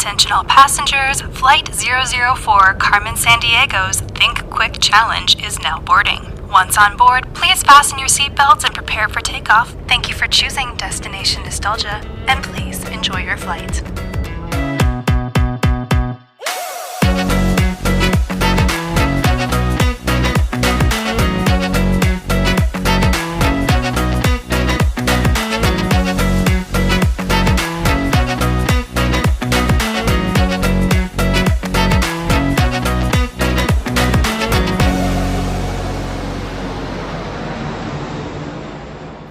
Attention all passengers, Flight 004 Carmen Sandiego's ThinkQuick Challenge is now boarding. Once on board, please fasten your seatbelts and prepare for takeoff. Thank you for choosing Destination Nostalgia, and please enjoy your flight.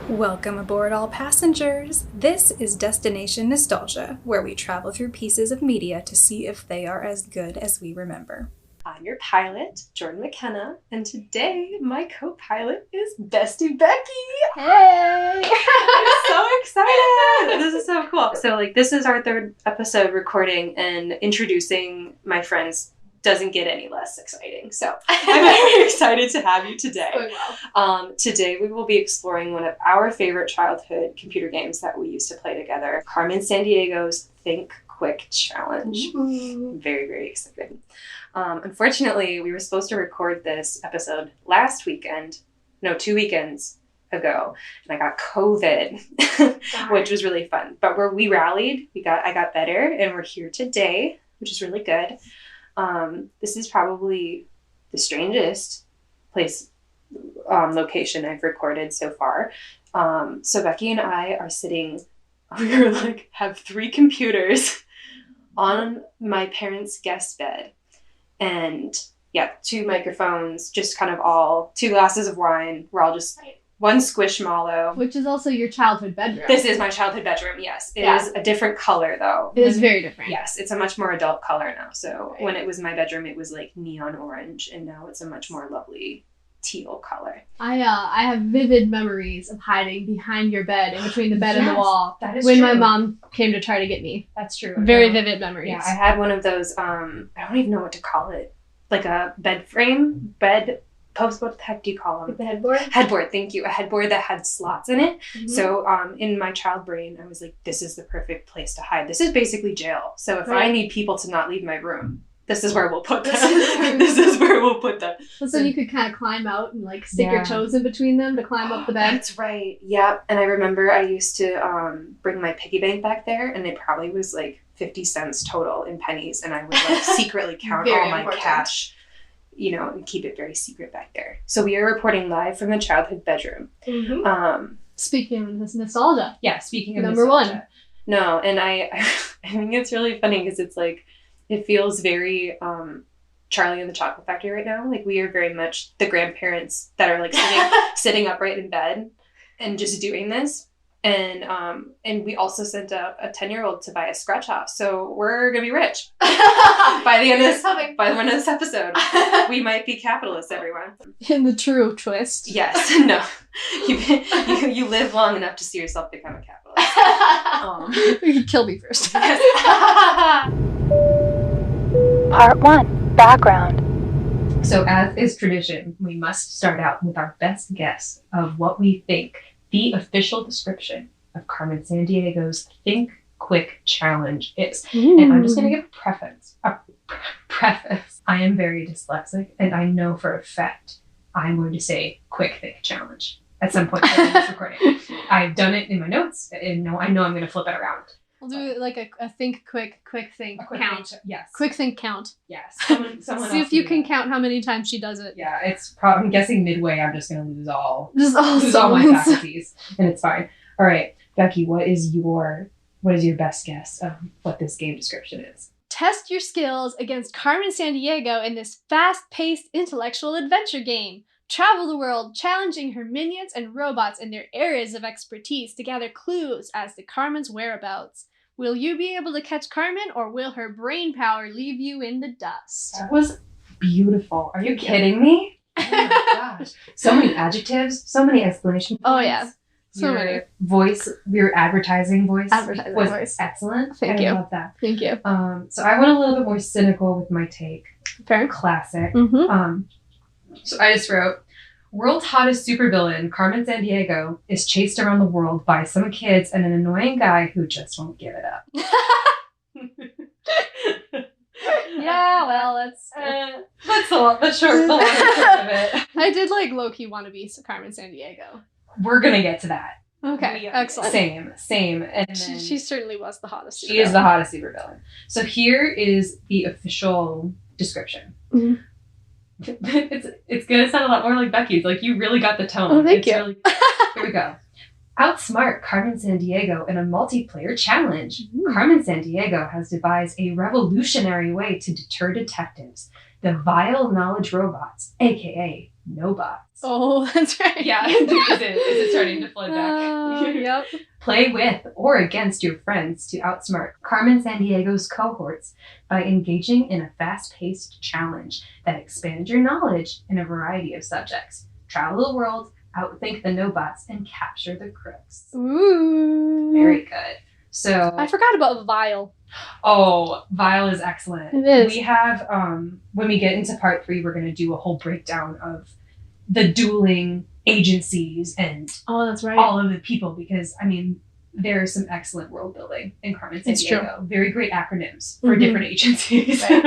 Welcome aboard all passengers. This is Destination Nostalgia, where we travel through pieces of media to see if they are as good as we remember. I'm your pilot, Jordan McKenna, and today my co-pilot is Bestie Becky. Hey! I'm so excited! This is so cool. So this is our third episode recording, and introducing my friends doesn't get any less exciting. So I'm very excited to have you today. Going well. Today we will be exploring one of our favorite childhood computer games that we used to play together, Carmen Sandiego's ThinkQuick Challenge. Ooh. Very, very excited. Unfortunately, we were supposed to record this episode 2 weekends ago, and I got COVID, which was really fun. But we rallied, I got better, and we're here today, which is really good. This is probably the strangest location I've recorded so far. So Becky and I are sitting, have 3 computers on my parents' guest bed. And 2 microphones, just kind of all 2 glasses of wine. We're all just one squishmallow. Which is also your childhood bedroom. This is my childhood bedroom, yes. It is a different color, though. It is very different. Yes, it's a much more adult color now. So when it was my bedroom, it was like neon orange, and now it's a much more lovely teal color. I have vivid memories of hiding behind your bed, in between the bed and the wall, that is when true. my mom came to try to get me. That's true. Very vivid memories. Yeah, I had one of those, I don't even know what to call it, like a bed post, what the heck do you call them? The headboard? Headboard, thank you. A headboard that had slots in it. Mm-hmm. So in my child brain, I was like, this is the perfect place to hide. This is basically jail. So if I need people to not leave my room, this is where we'll put them. This is where we'll put them. So you could kind of climb out and stick your toes in between them to climb up the bed. That's right. Yep. And I remember I used to bring my piggy bank back there, and it probably was 50 cents total in pennies, and I would secretly count all my cash, and keep it very secret back there. So we are reporting live from the childhood bedroom. Mm-hmm. Speaking of this nostalgia. Yeah, speaking of Number nostalgia. 1. No, and I think it's really funny because it's it feels very Charlie and the Chocolate Factory right now. We are very much the grandparents that are sitting upright in bed and just doing this. And we also sent out a 10-year-old to buy a scratch off, so we're gonna be rich by the end of this episode. We might be capitalists, everyone. In the true twist. Yes, no, you live long enough to see yourself become a capitalist. You could kill me first. Part 1, Background. So as is tradition, we must start out with our best guess of what we think the official description of Carmen Sandiego's ThinkQuick Challenge is. Ooh. And I'm just going to give a preface. I am very dyslexic, and I know for a fact I'm going to say Quick Think Challenge at some point during this recording. I've done it in my notes, and I know I'm going to flip it around. We'll do a think quick think count. Yes. Quick think count. Yes. Someone See if you can count how many times she does it. Yeah, it's I'm guessing midway I'm just going to lose all my Just faculties, and it's fine. All right, Becky, what is your best guess of what this game description is? Test your skills against Carmen Sandiego in this fast-paced intellectual adventure game. Travel the world, challenging her minions and robots in their areas of expertise to gather clues as to Carmen's whereabouts. Will you be able to catch Carmen, or will her brain power leave you in the dust? That was beautiful. Are you kidding me? Oh my gosh. So many adjectives, so many exclamation points. Oh, yeah. So your many. Voice, your advertising voice was voice. excellent. Thank you. I love that. Thank you. So I went a little bit more cynical with my take. Fair. Classic. Mm-hmm. So I just wrote, world's hottest supervillain, Carmen Sandiego, is chased around the world by some kids and an annoying guy who just won't give it up. the short of it. I did like low-key want to be Carmen Sandiego. We're gonna get to that. Okay, excellent. Same. And then She certainly was the hottest. She is the hottest supervillain. So here is the official description. Mm-hmm. It's gonna sound a lot more like Becky's. Like, you really got the tone. Oh, thank you. Really... Here we go. Outsmart Carmen Sandiego in a multiplayer challenge. Ooh. Carmen Sandiego has devised a revolutionary way to deter detectives, the vile knowledge robots, aka Nobots. Oh, that's right. Yeah, is it starting to flood back? Yep. Play with or against your friends to outsmart Carmen Sandiego's cohorts by engaging in a fast-paced challenge that expands your knowledge in a variety of subjects. Travel the world, outthink the Nobots, and capture the crooks. Ooh. Very good. So I forgot about Vile. Oh, Vile is excellent. It is. We have, when we get into part 3, we're going to do a whole breakdown of the dueling agencies and that's right. all of the people, because, I mean, there's some excellent world building in Carmen Sandiego. It's true. Very great acronyms for different agencies. Right.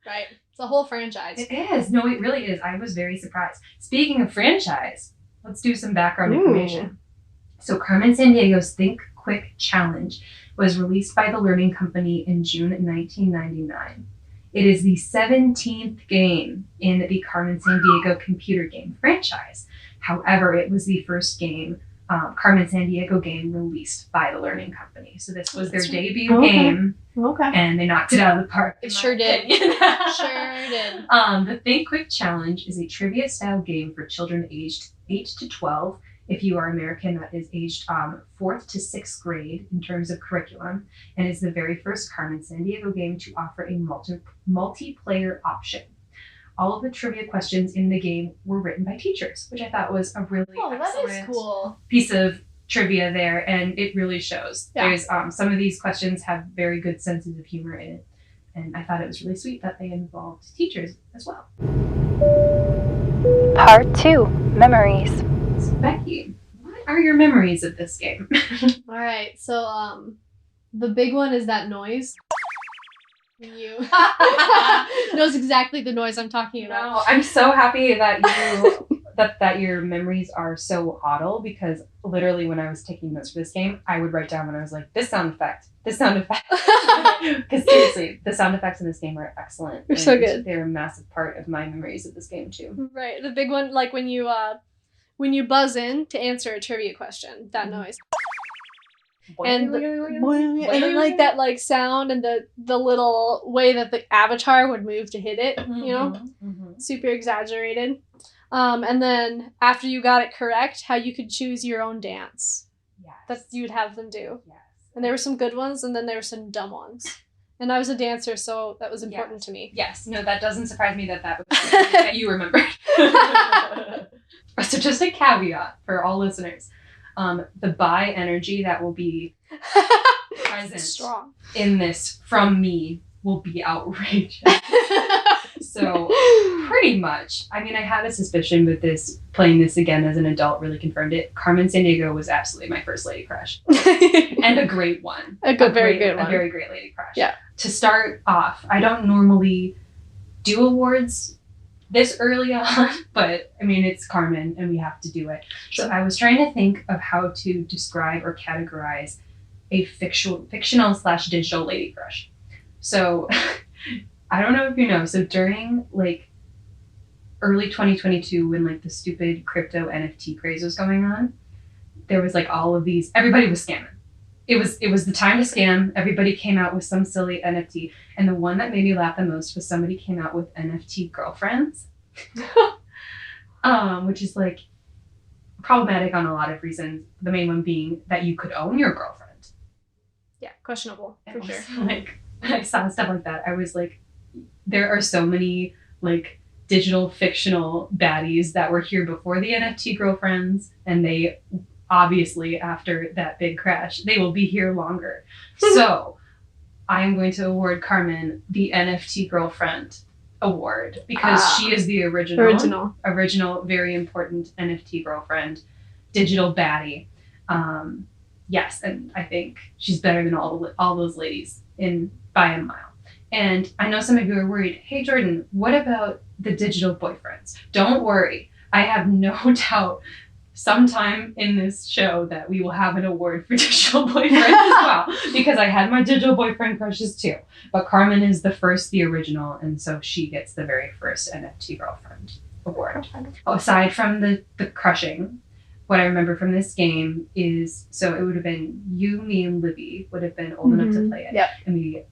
Right. It's a whole franchise. It is. No, it really is. I was very surprised. Speaking of franchise, let's do some background information. So Carmen Sandiego's ThinkQuick challenge was released by the Learning Company in June 1999. It is the 17th game in the Carmen Sandiego computer game franchise. However, it was the first game, Carmen Sandiego game, released by the Learning Company. So this was their debut game, and they knocked it out of the park. It sure did. Sure did. The ThinkQuick challenge is a trivia-style game for children aged 8 to 12. If you are American, that is aged 4th to 6th grade in terms of curriculum, and is the very first Carmen Sandiego game to offer a multiplayer option. All of the trivia questions in the game were written by teachers, which I thought was a really excellent that is cool. piece of trivia there, and it really shows. Yeah. There's some of these questions have very good senses of humor in it, and I thought it was really sweet that they involved teachers as well. Part 2, Memories. So Becky, what are your memories of this game? All right. So the big one is that noise. You knows exactly the noise I'm talking about. No, I'm so happy that you that your memories are so audible, because literally when I was taking notes for this game, I would write down when I was like, this sound effect. Because seriously, the sound effects in this game are excellent. They're so good. They're a massive part of my memories of this game too. Right. The big one, like when you buzz in to answer a trivia question, that noise. And then like that like sound and the little way that the avatar would move to hit it, you know? Super exaggerated. And then after you got it correct, how you could choose your own dance. Yes. That you would have them do. Yes. And there were some good ones, and then there were some dumb ones. And I was a dancer, so that was important to me. Yes. No, that doesn't surprise me that you remembered. So just a caveat for all listeners. The bi energy that will be present Strong. in this from me will be outrageous. So pretty much, I mean, I had a suspicion, but playing this again as an adult really confirmed it. Carmen Sandiego was absolutely my first lady crush. And a great one. A very good one. A very great lady crush. Yeah. To start off, I don't normally do awards this early on, but I mean, it's Carmen and we have to do it. Sure. So I was trying to think of how to describe or categorize a fictional/digital lady crush. So I don't know if you know, so during like early 2022, when like the stupid crypto NFT craze was going on, there was like all of these, everybody was scamming. It was the time to scam. Everybody came out with some silly NFT. And the one that made me laugh the most was somebody came out with NFT girlfriends, which is like problematic on a lot of reasons. The main one being that you could own your girlfriend. Yeah, questionable, for sure. Like, when I saw stuff like that, I was like, there are so many like digital fictional baddies that were here before the NFT girlfriends, and they obviously after that big crash, they will be here longer. So I am going to award Carmen the NFT girlfriend award, because she is the original, very important NFT girlfriend, digital baddie. Yes, and I think she's better than all those ladies by a mile. And I know some of you are worried, hey, Jordan, what about the digital boyfriends? Don't worry. I have no doubt sometime in this show that we will have an award for digital boyfriend as well, because I had my digital boyfriend crushes too. But Carmen is the original, and so she gets the very first NFT girlfriend award. Aside from the crushing, what I remember from this game is, so it would have been you, me, and Libby would have been old enough to play it. Yep. And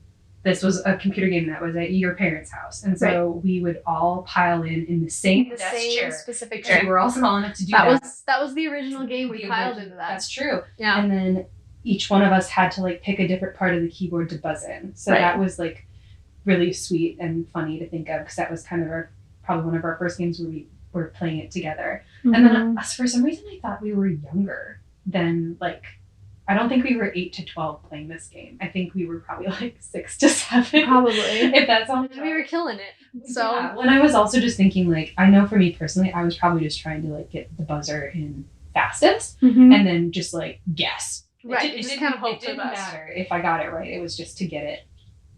this was a computer game that was at your parents' house. And so we would all pile in the same chair. Specific chair. We were all small enough to do that. That was the original game. We piled into that. That's true. Yeah. And then each one of us had to like pick a different part of the keyboard to buzz in. So that was like really sweet and funny to think of, because that was kind of probably one of our first games where we were playing it together. Mm-hmm. And then for some reason I thought we were younger than like, I don't think we were 8 to 12 playing this game. I think we were probably like 6 to 7. Probably. If that's all. We were killing it. So. Yeah. When I was also just thinking, like, I know for me personally, I was probably just trying to like get the buzzer in fastest and then just like guess. Right. It just kind of hope for the best. It didn't matter if I got it right. It was just to get it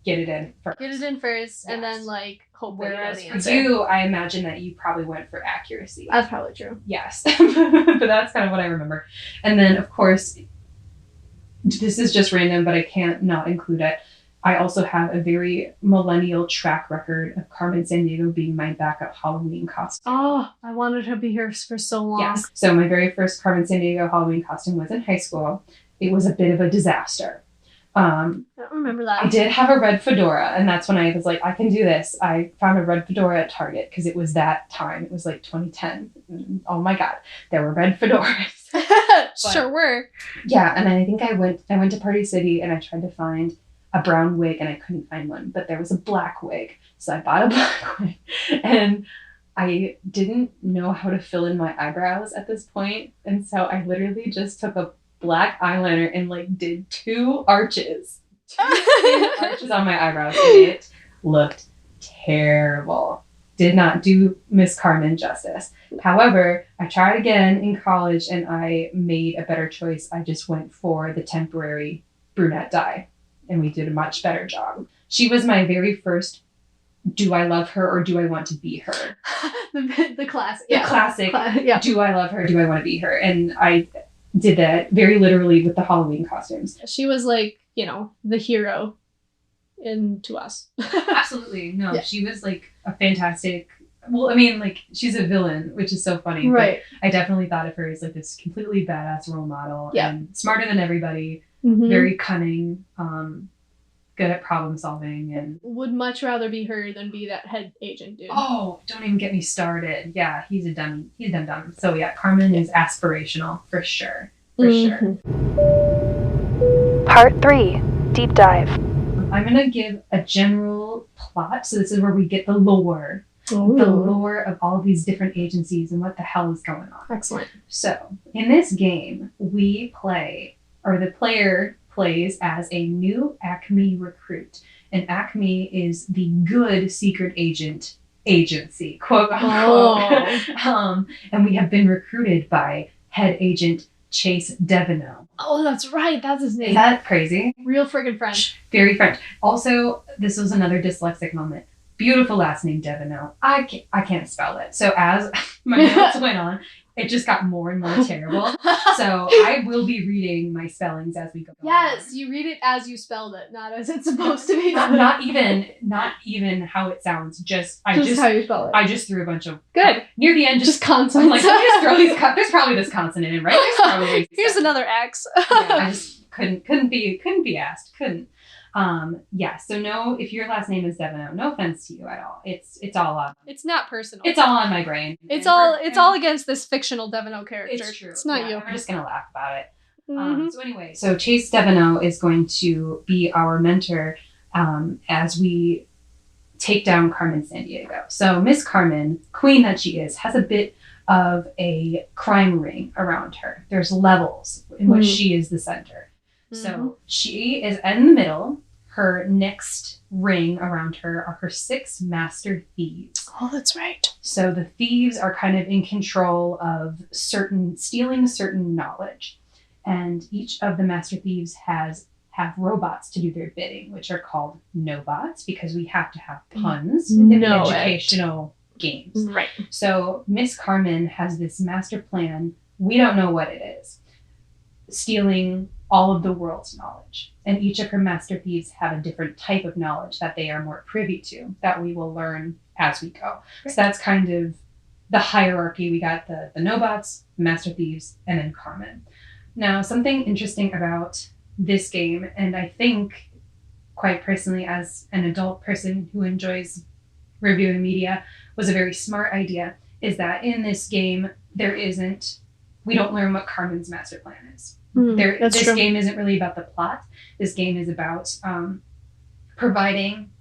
in first. Get it in first, and then like hope for the answer. For you, I imagine that you probably went for accuracy. That's probably true. Yes. But that's kind of what I remember. And then of course, this is just random, but I can't not include it. I also have a very millennial track record of Carmen Sandiego being my backup Halloween costume. Oh, I wanted her to be here for so long. Yes. So my very first Carmen Sandiego Halloween costume was in high school. It was a bit of a disaster. I don't remember that. I did have a red fedora, and that's when I was like, I can do this. I found a red fedora at Target because it was that time. It was like 2010. Oh my God, there were red fedoras. Sure were. Yeah, and I think I went to Party City and I tried to find a brown wig and I couldn't find one, but there was a black wig. So I bought a black wig, and I didn't know how to fill in my eyebrows at this point. And so I literally just took a black eyeliner and like did 2 arches. 2 arches on my eyebrows. And it looked terrible. Did not do Miss Carmen justice. However, I tried again in college and I made a better choice. I just went for the temporary brunette dye, and we did a much better job. She was my very first do I love her or do I want to be her? the classic. The classic. Do I love her? Do I want to be her? And I did that very literally with the Halloween costumes. She was like, the hero to us. Absolutely. No, she was like a fantastic, well, I mean, like she's a villain, which is so funny. Right. But I definitely thought of her as like this completely badass role model and smarter than everybody, Mm-hmm. very cunning, good at problem solving, and would much rather be her than be that head agent dude. Oh, don't even get me started. Yeah, he's a dummy. He's dumb. So yeah, Carmen is aspirational for sure. For sure. Part 3, Deep Dive. I'm gonna give a general plot. So this is where we get the lore. Ooh. The lore of all these different agencies and what the hell is going on. Excellent. So in this game, we play, or the player plays as a new Acme recruit. And Acme is the good secret agent agency, quote unquote. Oh. And we have been recruited by head agent Chase Deveneaux. Oh, that's right. That's his name. Is that crazy? Real friggin' French. Very French. Also, this was another dyslexic moment. Beautiful last name, Deveneaux. I can't spell it. So as my notes went on, it just got more and more terrible. So I will be reading my spellings as we go. Yes, you read it as you spelled it, not as it's supposed to be. Not even how it sounds. Just how you spell it. I just threw a bunch of good near the end. Just consonants. I'm like, let me just throw these. There's probably this consonant in, right? There's probably. Here's another X. Yeah, I just couldn't be asked. Couldn't. So no, if your last name is Deveneaux, no offense to you at all. It's all on. It's not personal. It's all on my brain. It's all against this fictional Deveneaux character. It's true. It's not you. We're just gonna laugh about it. Mm-hmm. So anyway, so Chase Deveneaux is going to be our mentor as we take down Carmen Sandiego. So Miss Carmen, queen that she is, has a bit of a crime ring around her. There's levels in which she is the center. So she is in the middle. Her next ring around her are her 6 master thieves. Oh, that's right. So the thieves are kind of in control of stealing certain knowledge. And each of the master thieves has have robots to do their bidding, which are called no-bots because we have to have puns in educational games. Right. So Miss Carmen has this master plan. We don't know what it is. Stealing all of the world's knowledge. And each of her master thieves have a different type of knowledge that they are more privy to that we will learn as we go. Right. So that's kind of the hierarchy. We got the no-bots, master thieves, and then Carmen. Now, something interesting about this game, and I think quite personally as an adult person who enjoys reviewing media, was a very smart idea, is that in this game, we don't learn what Carmen's master plan is. This true. Game isn't really about the plot. This game is about providing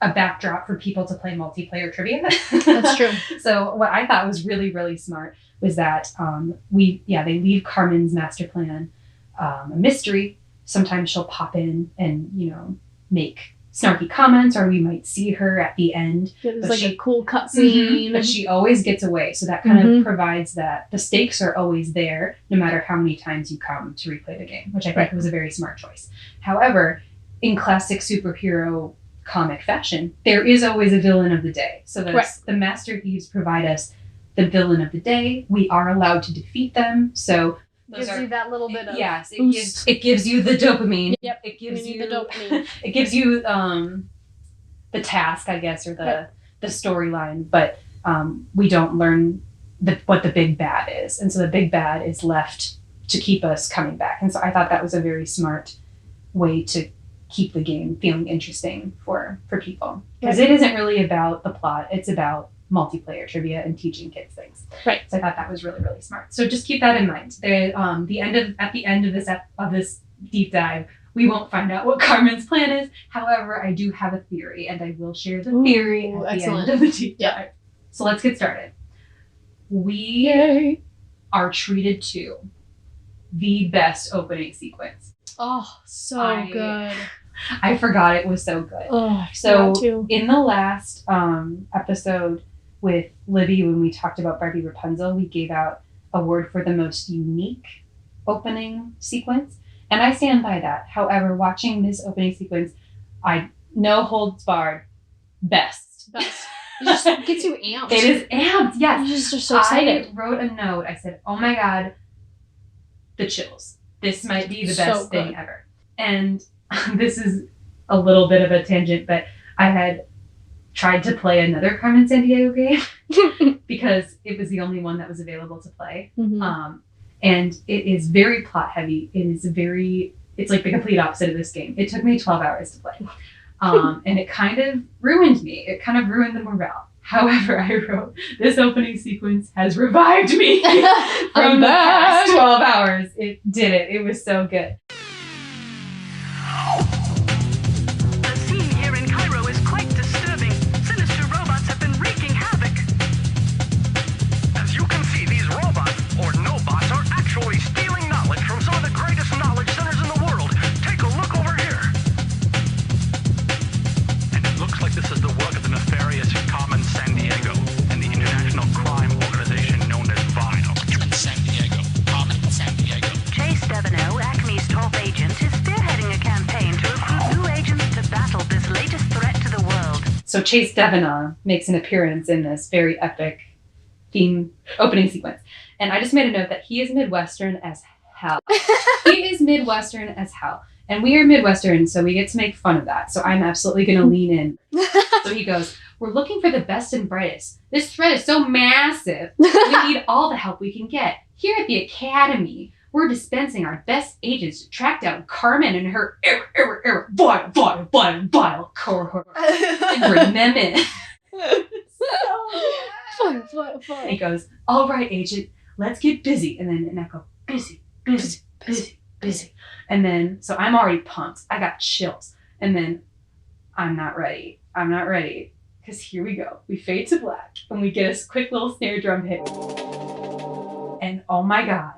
a backdrop for people to play multiplayer trivia. That's true. So what I thought was really, really smart was that they leave Carmen's master plan a mystery. Sometimes she'll pop in and, make snarky comments, or we might see her at the end. It's like a cool cutscene. But she always gets away. So that kind of provides that the stakes are always there, no matter how many times you come to replay the game, which I think was a very smart choice. However, in classic superhero comic fashion, there is always a villain of the day. So the Master Thieves provide us the villain of the day. We are allowed to defeat them. So gives you that little bit of it gives you the dopamine. Yep. It gives you the dopamine. It gives you the task, I guess, or the storyline, but we don't learn what the big bad is. And so the big bad is left to keep us coming back. And so I thought that was a very smart way to keep the game feeling interesting for people. Because it isn't really about the plot, it's about multiplayer trivia and teaching kids things. Right. So I thought that was really, really smart. So just keep that in mind. At the end of this deep dive, we won't find out what Carmen's plan is. However, I do have a theory, and I will share the theory at the end of the deep dive. So let's get started. We are treated to the best opening sequence. Oh, so good. I forgot it was so good. Oh, so in the last episode with Libby, when we talked about Barbie Rapunzel, we gave out a award for the most unique opening sequence. And I stand by that. However, watching this opening sequence, no holds barred, best. It just gets you amped. It is amped, yes. You just are so excited. I wrote a note. I said, oh my God, the chills. This might be the best thing ever. And this is a little bit of a tangent, but I had tried to play another Carmen Sandiego game because it was the only one that was available to play. Mm-hmm. And it is very plot heavy. It's like the complete opposite of this game. It took me 12 hours to play. And it kind of ruined me. It kind of ruined the morale. However, I wrote, this opening sequence has revived me from the past 12 hours. It did it. It was so good. The scene here in Cairo is quite disturbing. Sinister robots have been wreaking havoc. As you can see, these robots, or no-bots, are actually stealing knowledge from some of the greatest knowledge centers in the world. Take a look over here. And it looks like this is the work of the nefarious Carmen Sandiego and the international crime organization known as Vile. Carmen Sandiego. Chase Deveneaux, Acme's top agent, is spearheading a campaign to recruit new agents to battle this latest threat to the world. So Chase Deveneaux makes an appearance in this very epic theme opening sequence. And I just made a note that he is Midwestern as hell. He is Midwestern as hell. And we are Midwestern, so we get to make fun of that. So I'm absolutely going to lean in. So he goes, we're looking for the best and brightest. This threat is so massive. We need all the help we can get. Here at the Academy, we're dispensing our best agents to track down Carmen and her vile cohort and bring them in. Fun. He goes, all right, agent, let's get busy. And then I go, busy. And then, so I'm already pumped. I got chills. And then I'm not ready. Because here we go. We fade to black and we get a quick little snare drum hit. And oh my God,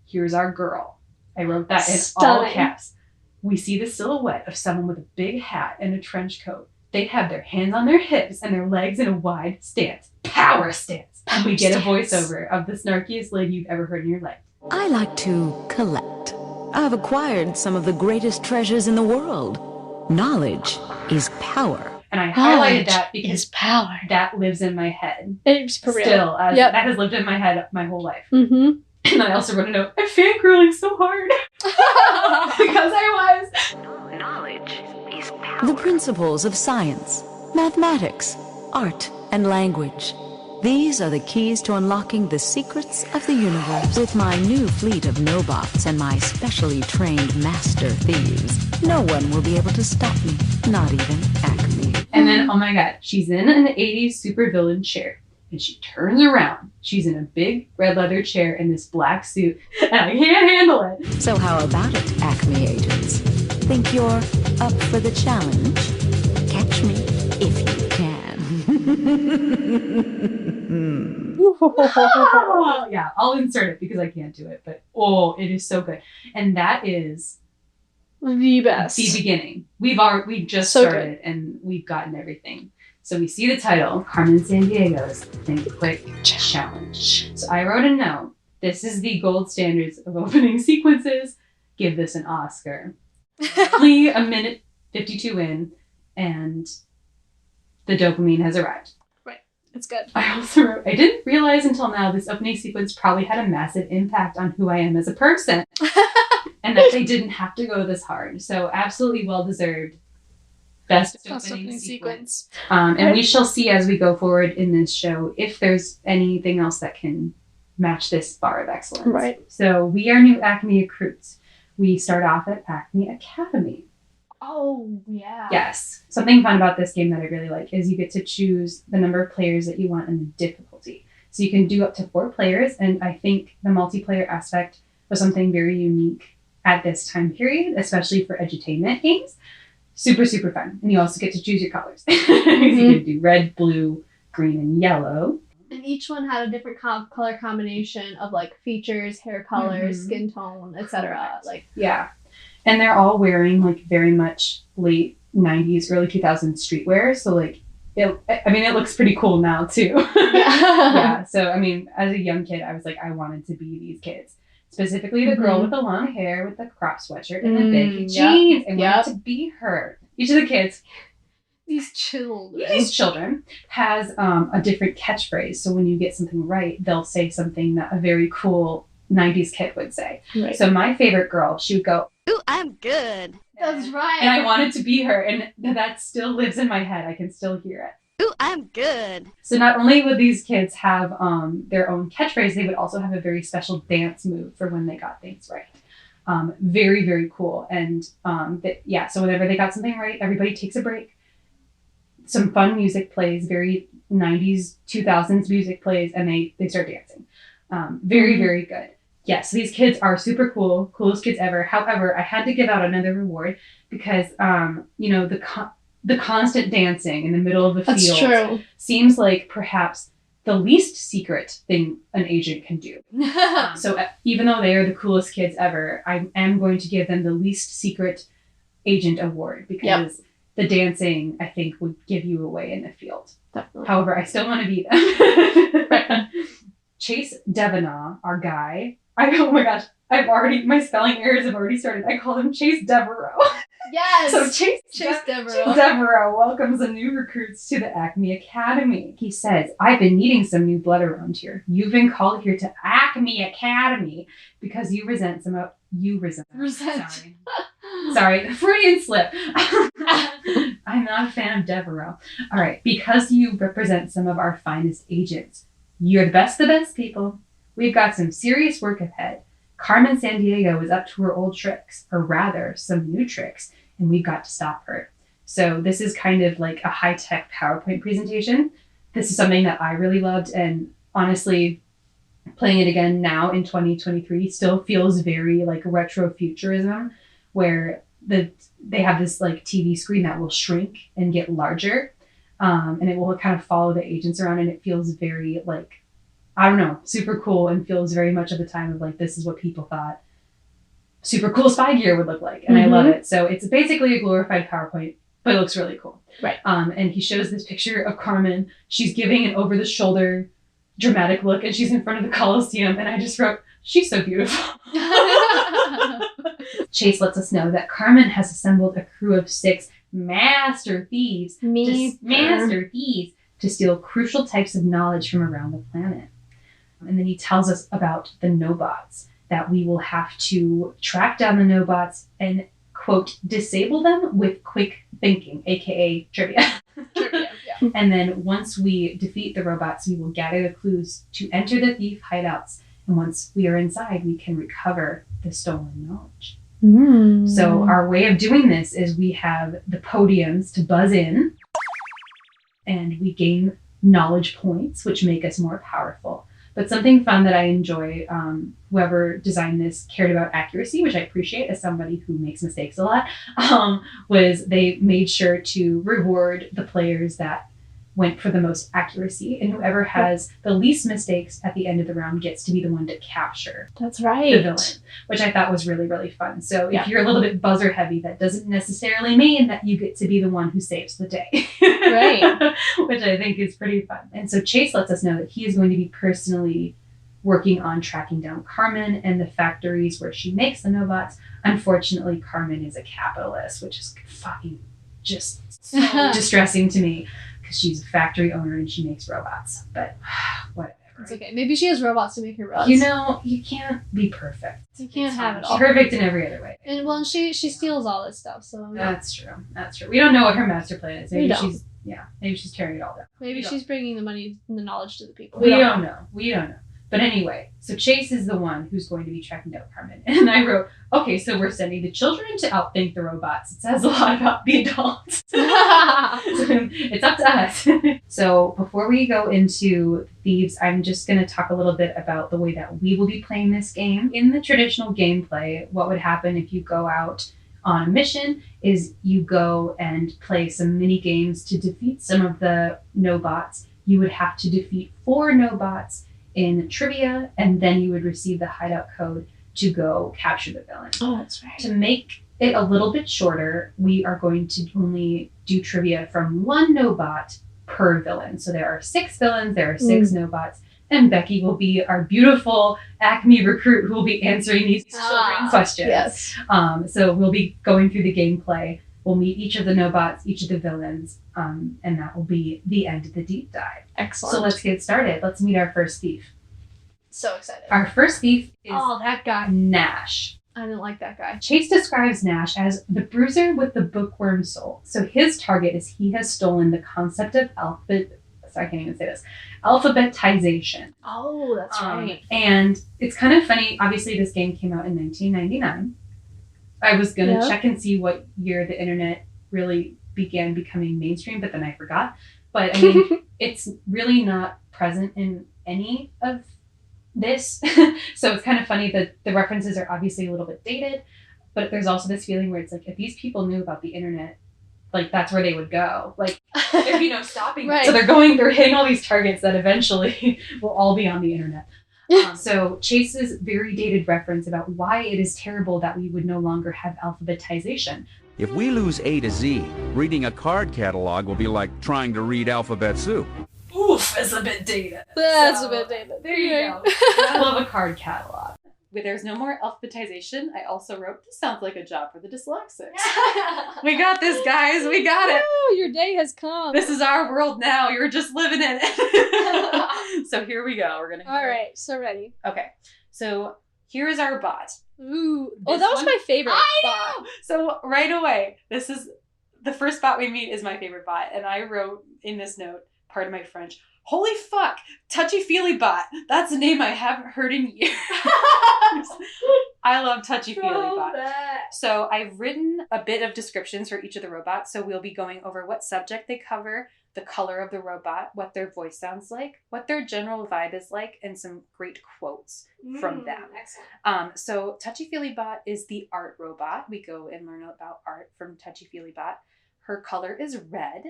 here's our girl. I wrote that in all caps. We see the silhouette of someone with a big hat and a trench coat. They have their hands on their hips and their legs in a wide stance. Power stance. And we get a voiceover of the snarkiest lady you've ever heard in your life. I like to collect. I've acquired some of the greatest treasures in the world. Knowledge is power. And I highlighted Knowledge that because is power. that lives in my head. It's for real. Still, Yep. that has lived in my head my whole life. Mm-hmm. And I also wrote a note, I'm fangirling so hard. Because I was. Knowledge is power. The principles of science, mathematics, art, and language. These are the keys to unlocking the secrets of the universe. With my new fleet of Nobots and my specially trained master thieves, no one will be able to stop me, not even Acme. And then, oh my god, she's in an 80s supervillain chair. And she turns around. She's in a big red leather chair in this black suit. And I can't handle it. So how about it, Acme agents? Think you're up for the challenge? Catch me if you can. Oh, yeah, I'll insert it because I can't do it. But oh, it is so good. And that is The best. the beginning. We've just So started and we've gotten everything. So we see the title, Carmen Sandiego's ThinkQuick Challenge. So I wrote a note. This is the gold standards of opening sequences. Give this an Oscar. Only a minute 52 in, and the dopamine has arrived. It's good. I also wrote, I didn't realize until now this opening sequence probably had a massive impact on who I am as a person. And that they didn't have to go this hard. So absolutely well-deserved. Best opening sequence. And we shall see as we go forward in this show if there's anything else that can match this bar of excellence. Right. So we are new Acme recruits. We start off at Acme Academy. Oh, yeah. Yes. Something fun about this game that I really like is you get to choose the number of players that you want and the difficulty. So you can do up to 4 players, and I think the multiplayer aspect was something very unique at this time period, especially for edutainment games. Super, super fun. And you also get to choose your colors. You can do red, blue, green, and yellow. And each one had a different color combination of like features, hair color, skin tone, etc. Like, yeah. And they're all wearing like very much late 90s, early 2000s streetwear. So like, it looks pretty cool now too. Yeah. So, I mean, as a young kid, I was like, I wanted to be these kids. Specifically the girl with the long hair with the crop sweatshirt and the baggy jeans. I wanted to be her. Each of the kids, these children has a different catchphrase. So when you get something right, they'll say something that a very cool 90s kid would say. Right. So my favorite girl, she would go, "Ooh, I'm good." That's right. And I wanted to be her. And that still lives in my head. I can still hear it. "Ooh, I'm good." So not only would these kids have their own catchphrase, they would also have a very special dance move for when they got things right. Very, very cool. And so whenever they got something right, everybody takes a break. Some fun music plays, very 90s, 2000s music plays, and they start dancing. Very, very good. Yes, these kids are super cool, coolest kids ever. However, I had to give out another reward because, the constant dancing in the middle of the field seems like perhaps the least secret thing an agent can do. So even though they are the coolest kids ever, I am going to give them the least secret agent award because the dancing, I think, would give you away in the field. Definitely. However, I still want to beat them. Chase Devenaugh, our guy. Oh my gosh, my spelling errors have already started. I call him Chase Devereaux. Yes. So Chase Devereaux. Devereaux welcomes the new recruits to the Acme Academy. He says, "I've been needing some new blood around here. You've been called here to Acme Academy because you resent some of Sorry, Freudian slip. I'm not a fan of Devereaux. All right, because you represent some of our finest agents. You're the best people. We've got some serious work ahead. Carmen Sandiego is up to her old tricks, or rather, some new tricks, and we've got to stop her." So this is kind of like a high-tech PowerPoint presentation. This is something that I really loved, and honestly, playing it again now in 2023 still feels very like retro futurism, where they have this like TV screen that will shrink and get larger, and it will kind of follow the agents around, and it feels very like, I don't know, super cool, and feels very much of the time of like, this is what people thought super cool spy gear would look like. And I love it. So it's basically a glorified PowerPoint, but it looks really cool. Right. And he shows this picture of Carmen. She's giving an over the shoulder dramatic look, and she's in front of the Coliseum. And I just wrote, she's so beautiful. Chase lets us know that Carmen has assembled a crew of 6 master thieves to steal crucial types of knowledge from around the planet. And then he tells us about the Nobots, that we will have to track down the Nobots and, quote, disable them with quick thinking, aka trivia. Trivia, yeah. And then once we defeat the robots, we will gather the clues to enter the thief hideouts. And once we are inside, we can recover the stolen knowledge. So our way of doing this is we have the podiums to buzz in, and we gain knowledge points, which make us more powerful. But something fun that I enjoy, whoever designed this cared about accuracy, which I appreciate as somebody who makes mistakes a lot, was they made sure to reward the players that went for the most accuracy. And whoever has the least mistakes at the end of the round gets to be the one to capture That's the right. villain, which I thought was really, really fun. So if you're a little bit buzzer heavy, that doesn't necessarily mean that you get to be the one who saves the day. Right. Which I think is pretty fun. And so Chase lets us know that he is going to be personally working on tracking down Carmen and the factories where she makes the Nobots. Unfortunately, Carmen is a capitalist, which is fucking just so distressing to me, because she's a factory owner and she makes robots. But whatever. It's okay. Maybe she has robots to make her robots. You know, you can't be perfect. You can't have it She's all. perfect in every other way. And well, she steals all this stuff, so That's true. That's true. We don't know what her master plan is. Maybe We don't. maybe she's tearing it all down. maybe We don't- she's bringing the money and the knowledge to the people. We don't know. We don't know. But anyway, so Chase is the one who's going to be tracking down Carmen. And I wrote, okay, so we're sending the children to outthink the robots. It says a lot about the adults. It's up to us. So before we go into Thieves, I'm just going to talk a little bit about the way that we will be playing this game. In the traditional gameplay, what would happen if you go out on a mission is you go and play some mini games to defeat some of the Nobots. You would have to defeat 4 Nobots in trivia, and then you would receive the hideout code to go capture the villain. Oh, that's right. To make it a little bit shorter, we are going to only do trivia from 1 Nobot per villain. So there are 6 villains, there are 6 Nobots, and Becky will be our beautiful Acme recruit who will be answering these children questions. Yes. So we'll be going through the gameplay. We'll meet each of the Nobots, each of the villains, and that will be the end of the deep dive. Excellent. So let's get started. Let's meet our first thief. So excited. Our first thief is That guy. Nash. I didn't like that guy. Chase describes Nash as the bruiser with the bookworm soul. So his target is he has stolen the concept of alphabetization. Oh, that's right. And it's kind of funny. Obviously, this game came out in 1999. I was going to check and see what year the internet really began becoming mainstream, but then I forgot. But I mean, it's really not present in any of this. So it's kind of funny that the references are obviously a little bit dated, but there's also this feeling where it's like, if these people knew about the internet, like that's where they would go. Like there'd be no stopping. Right. So they're hitting all these targets that eventually will all be on the internet. So Chase's very dated reference about why it is terrible that we would no longer have alphabetization. If we lose A to Z, reading a card catalog will be like trying to read alphabet soup. Oof, it's a bit dated. That's a bit dated. There you go. I love a card catalog. Where there's no more alphabetization, I also wrote, this sounds like a job for the dyslexics. We got this, guys. We got it. Oh, your day has come. This is our world now. You're just living in it. So here we go. We're going to... All right, so ready. Okay. So here is our bot. Ooh. This That was one? my favorite I bot. know! So right away, this is... The first bot we meet is my favorite bot. And I wrote in this note, pardon my French, holy fuck, touchy-feely bot. That's a name I haven't heard in years. I love touchy-feely bot. So I've written a bit of descriptions for each of the robots. So we'll be going over what subject they cover, the color of the robot, what their voice sounds like, what their general vibe is like, and some great quotes from them. Excellent. So Touchy-Feely Bot is the art robot. We go and learn about art from Touchy-Feely Bot. Her color is red.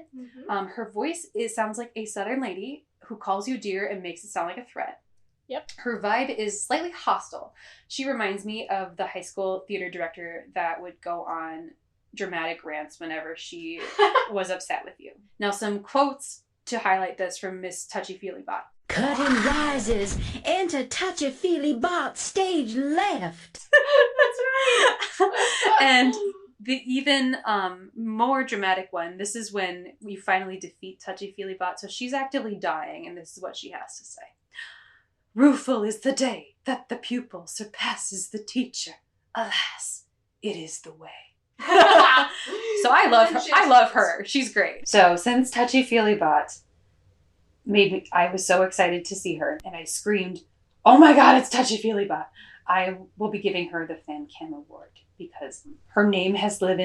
Her voice sounds like a Southern lady who calls you dear and makes it sound like a threat. Yep. Her vibe is slightly hostile. She reminds me of the high school theater director that would go on dramatic rants whenever she was upset with you. Now, some quotes to highlight this from Miss Touchy-Feely Bot. Curtain rises. Enter touchy-feely Bart stage left. That's right. And the even more dramatic one, this is when we finally defeat Touchy Feely Bot. So she's actively dying, and this is what she has to say. Rueful is the day that the pupil surpasses the teacher. Alas, it is the way. So I love her. I love her. She's great. So since Touchy Feely Bot made me, I was so excited to see her, and I screamed, "Oh my God, it's Touchy Feely Bot!" I will be giving her the Fan Cam Award because her name has lived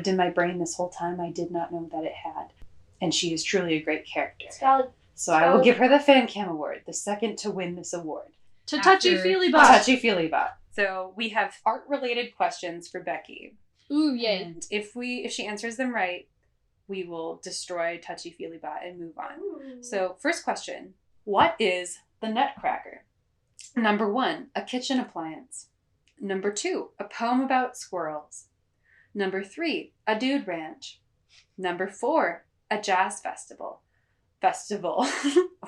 in my brain this whole time. I did not know that it had, and she is truly a great character. It's valid. So I will give her the Fan Cam Award, the second to win this award. To Touchy Feely Bot. Touchy Feely Bot. So we have art-related questions for Becky. Ooh, yay. And if she answers them right, we will destroy Touchy Feely Bot and move on. Ooh. So first question, what is the Nutcracker? Number 1, a kitchen appliance. Number 2, a poem about squirrels. Number 3, a dude ranch. Number 4, a jazz festival.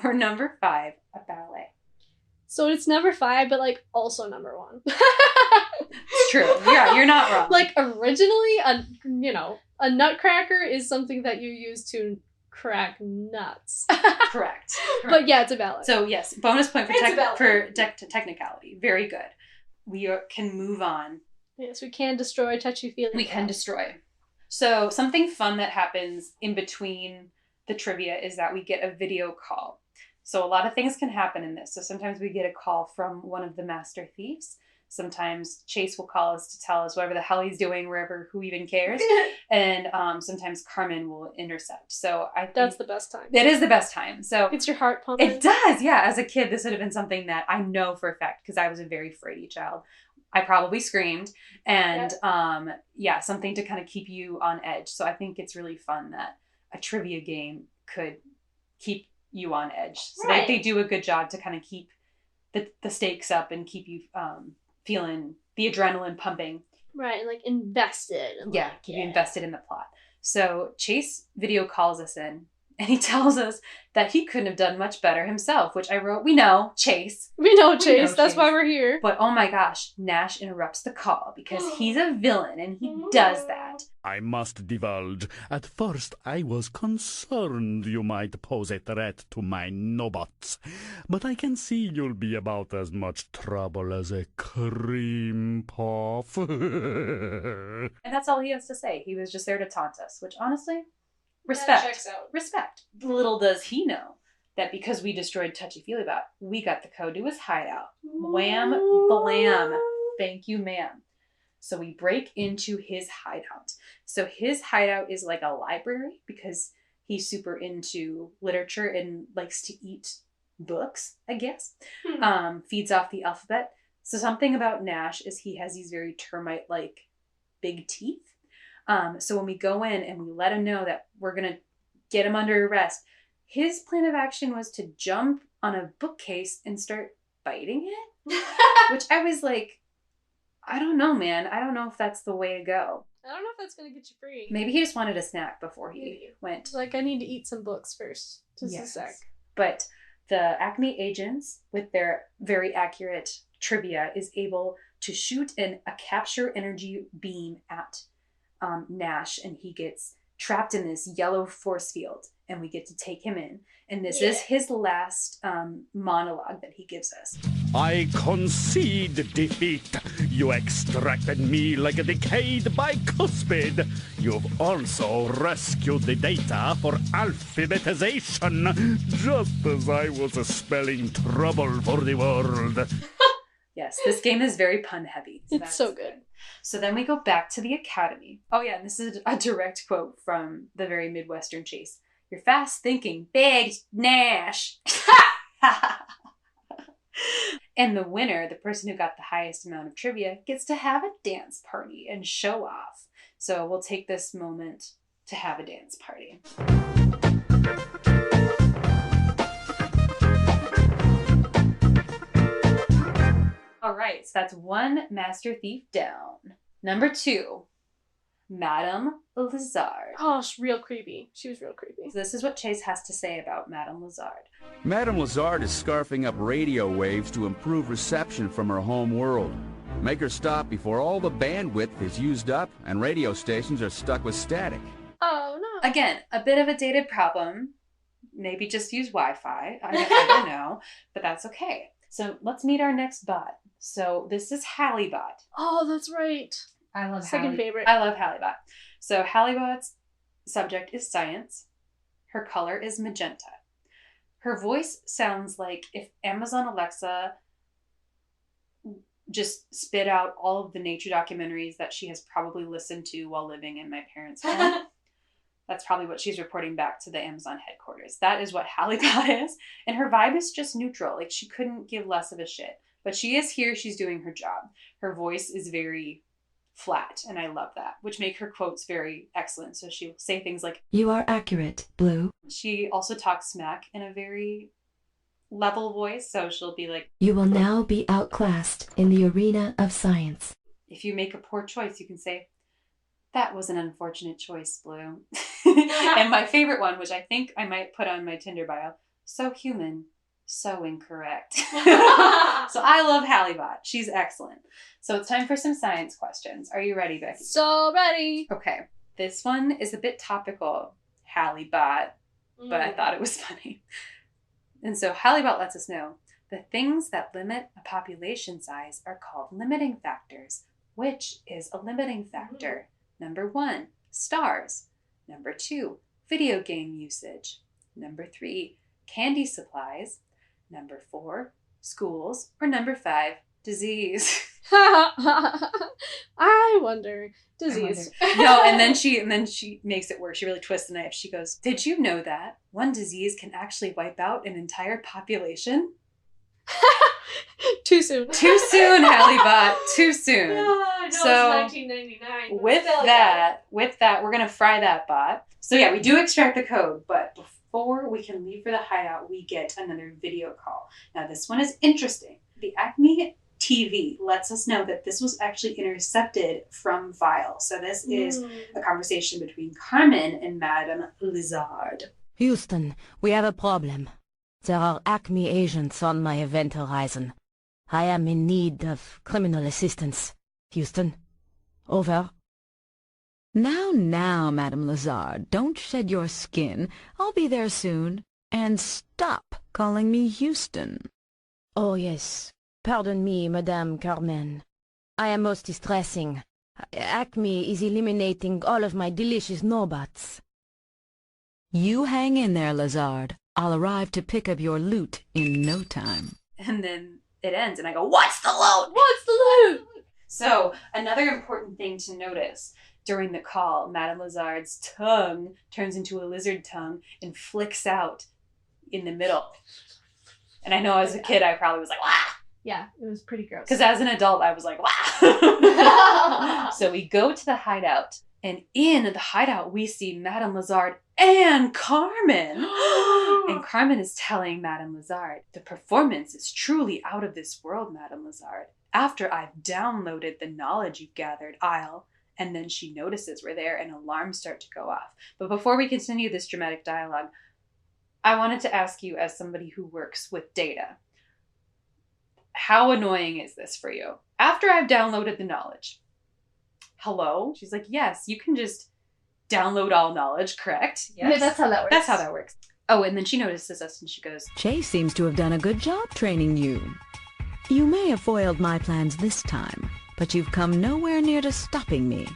Or number 5, a ballet. So it's number 5, but like also number 1. It's true. Yeah, you're not wrong. Like originally, a nutcracker is something that you use to crack nuts. Correct. But yeah, it's a ballet. So yes, bonus point It's for technicality. Very good. We can move on. Yes, we can destroy Touchy Feely. We can destroy. So something fun that happens in between the trivia is that we get a video call. So a lot of things can happen in this. So sometimes we get a call from one of the master thieves. Sometimes Chase will call us to tell us whatever the hell he's doing, who even cares. And sometimes Carmen will intercept. So I think that's the best time. It is the best time. So it's your heart pumping. It does, yeah. As a kid, this would have been something that I know for a fact because I was a very fraidy child. I probably screamed. And something to kind of keep you on edge. So I think it's really fun that a trivia game could keep you on edge. So right. they do a good job to kind of keep the stakes up and keep you feeling the adrenaline pumping. Right, and like invested. Keep you invested in the plot. So Chase video calls us in, and he tells us that he couldn't have done much better himself, which I wrote, we know Chase. That's why we're here. But oh my gosh, Nash interrupts the call because he's a villain and he does that. I must divulge, at first I was concerned you might pose a threat to my nobots, but I can see you'll be about as much trouble as a cream puff. And that's all he has to say. He was just there to taunt us, which honestly, respect. That checks out. Respect. Little does he know that because we destroyed Touchy Feely Bot, we got the code to his hideout. Wham, blam. Thank you, ma'am. So we break into his hideout. So his hideout is like a library because he's super into literature and likes to eat books, I guess. Feeds off the alphabet. So something about Nash is he has these very termite-like big teeth. So when we go in and we let him know that we're going to get him under arrest, his plan of action was to jump on a bookcase and start biting it. Which I was like, I don't know, man. I don't know if that's the way to go. I don't know if that's going to get you free. Maybe he just wanted a snack before he went. Like, I need to eat some books first. Just a sec. But the Acme agents, with their very accurate trivia, is able to shoot a capture energy beam at Nash, and he gets trapped in this yellow force field, and we get to take him in. And this is his last monologue that he gives us. I concede defeat. You extracted me like a decayed bicuspid. You've also rescued the data for alphabetization, just as I was spelling trouble for the world. Yes, this game is very pun heavy. It's so good. So then we go back to the academy. Oh yeah, and this is a direct quote from the very Midwestern Chase. You're fast thinking, big Nash. And the winner, the person who got the highest amount of trivia, gets to have a dance party and show off. So we'll take this moment to have a dance party. All right, so that's one master thief down. Number 2, Madame Lazard. Oh, she's real creepy. She was real creepy. So this is what Chase has to say about Madame Lazard. Madame Lazard is scarfing up radio waves to improve reception from her home world. Make her stop before all the bandwidth is used up and radio stations are stuck with static. Oh, no. Again, a bit of a dated problem. Maybe just use Wi-Fi. I don't know, but that's okay. So let's meet our next bot. So this is Halliebot. Oh, that's right. I love Second favorite. I love Halliebot. So Halliebot's subject is science. Her color is magenta. Her voice sounds like if Amazon Alexa just spit out all of the nature documentaries that she has probably listened to while living in my parents' home. That's probably what she's reporting back to the Amazon headquarters. That is what Halliebot is. And her vibe is just neutral. Like, she couldn't give less of a shit. But she is here. She's doing her job. Her voice is very flat, and I love that, which make her quotes very excellent. So she'll say things like, You are accurate, Blue. She also talks smack in a very level voice. So she'll be like, You will now be outclassed in the arena of science. If you make a poor choice, you can say, That was an unfortunate choice, Blue. And my favorite one, which I think I might put on my Tinder bio, so human, so incorrect. So I love Halliebot. She's excellent. So it's time for some science questions. Are you ready, Becky? So ready. Okay. This one is a bit topical, Halliebot, but I thought it was funny. And so Halliebot lets us know the things that limit a population size are called limiting factors. Which is a limiting factor? Number 1, stars. Number 2, video game usage. Number 3, candy supplies. Number 4, schools. Or number 5, disease. I wonder. Disease. No, and then she makes it work. She really twists the knife. She goes, Did you know that one disease can actually wipe out an entire population? Too soon. Too soon, Halliebot. Too soon. I know So, it's 1999. With that, we're going to fry that bot. So yeah, we do extract the code, but before we can leave for the hideout, we get another video call. Now this one is interesting. The Acme TV lets us know that this was actually intercepted from Vile. So this is a conversation between Carmen and Madame Lazard. Houston, we have a problem. There are Acme agents on my event horizon. I am in need of criminal assistance. Houston, over. Now, Madame Lazard, don't shed your skin. I'll be there soon. And stop calling me Houston. Oh, yes. Pardon me, Madame Carmen. I am most distressing. Acme is eliminating all of my delicious nobots. You hang in there, Lazard. I'll arrive to pick up your loot in no time. And then it ends, and I go, What's the loot? What's the loot? So, another important thing to notice during the call, Madame Lazard's tongue turns into a lizard tongue and flicks out in the middle. And I know as a kid, I probably was like, Wah! Yeah, it was pretty gross. Because as an adult, I was like, Wah! So we go to the hideout, and in the hideout, we see Madame Lazard and Carmen. And Carmen is telling Madame Lazard, the performance is truly out of this world, Madame Lazard. After I've downloaded the knowledge you've gathered, I'll... And then she notices we're there and alarms start to go off. But before we continue this dramatic dialogue, I wanted to ask you, as somebody who works with data, how annoying is this for you? After I've downloaded the knowledge, hello? She's like, yes, you can just download all knowledge, correct? Yes. Yeah, that's how that works. That's how that works. Oh, and then she notices us and she goes, Chase seems to have done a good job training you. You may have foiled my plans this time, but you've come nowhere near to stopping me.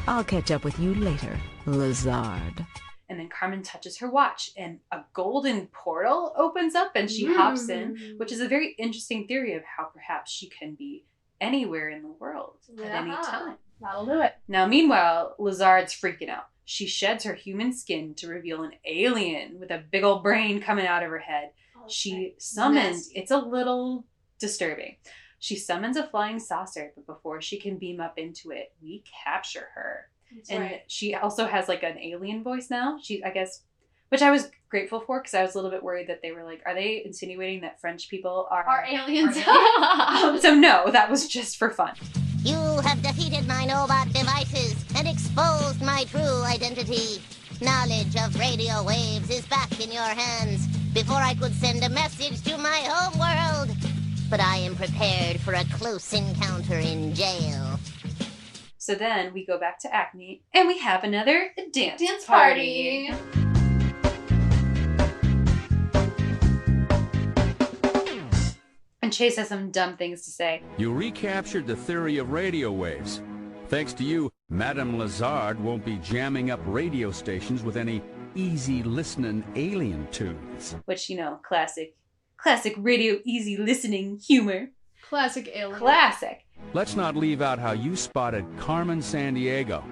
I'll catch up with you later, Lazard. And then Carmen touches her watch and a golden portal opens up and she hops in, which is a very interesting theory of how perhaps she can be anywhere in the world at any time. That'll do it. Now, meanwhile, Lazard's freaking out. She sheds her human skin to reveal an alien with a big old brain coming out of her head. She summons, it's a little disturbing. She summons a flying saucer, but before she can beam up into it, we capture her. That's and right. she also has like an alien voice now. I guess, which I was grateful for because I was a little bit worried that they were like, are they insinuating that French people are aliens? So no, that was just for fun. You have defeated my Nobot devices and exposed my true identity. Knowledge of radio waves is back in your hands before I could send a message to my home world. But I am prepared for a close encounter in jail. So then we go back to Acme and we have another dance party. And Chase has some dumb things to say. You recaptured the theory of radio waves. Thanks to you, Madame Lazard won't be jamming up radio stations with any easy-listening alien tunes. Which, you know, classic radio easy listening humor. Classic alien. Classic. Let's not leave out how you spotted Carmen Sandiego.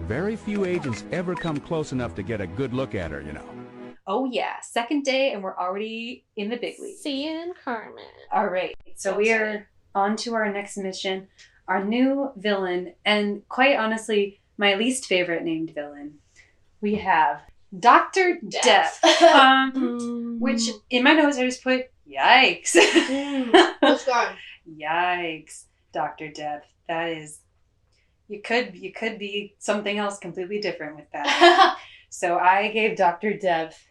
Very few agents ever come close enough to get a good look at her, you know. Oh yeah, second day and we're already in the big league. Seeing Carmen. All right, so we are on to our next mission, our new villain, and quite honestly, my least favorite named villain. We have Dr. Death, which in my notes I just put, yikes. What's gone? Yikes, Dr. Death. That is, you could be something else completely different with that. So I gave Dr. Death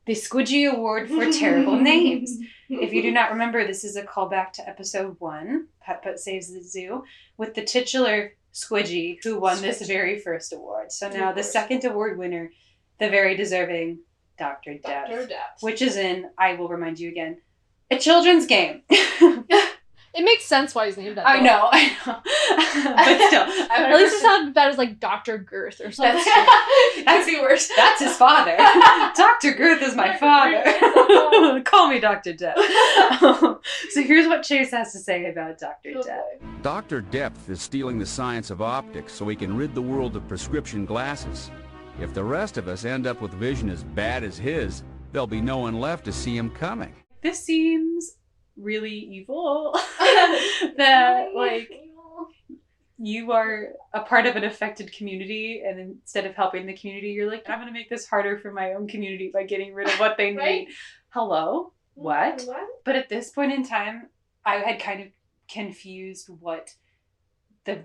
the Squidgy Award for Terrible Names. If you do not remember, this is a callback to episode 1, Putt-Putt Saves the Zoo, with the titular Squidgy, who won this very first award. So now the second award winner, the very deserving Dr. Death. Dr. Death. Which is in, I will remind you again, a children's game. It makes sense why he's named that. I know. But still. At least it's not bad as like Dr. Girth or something. That's the worst. That's his father. Dr. Girth is my father. Call me Dr. Death. So here's what Chase has to say about Dr. Death. Dr. Depth is stealing the science of optics so he can rid the world of prescription glasses. If the rest of us end up with vision as bad as his, there'll be no one left to see him coming. This seems really evil. That, like, you are a part of an affected community, and instead of helping the community, you're like, I'm going to make this harder for my own community by getting rid of what they need. Right? Hello? What? But at this point in time, I had kind of confused what the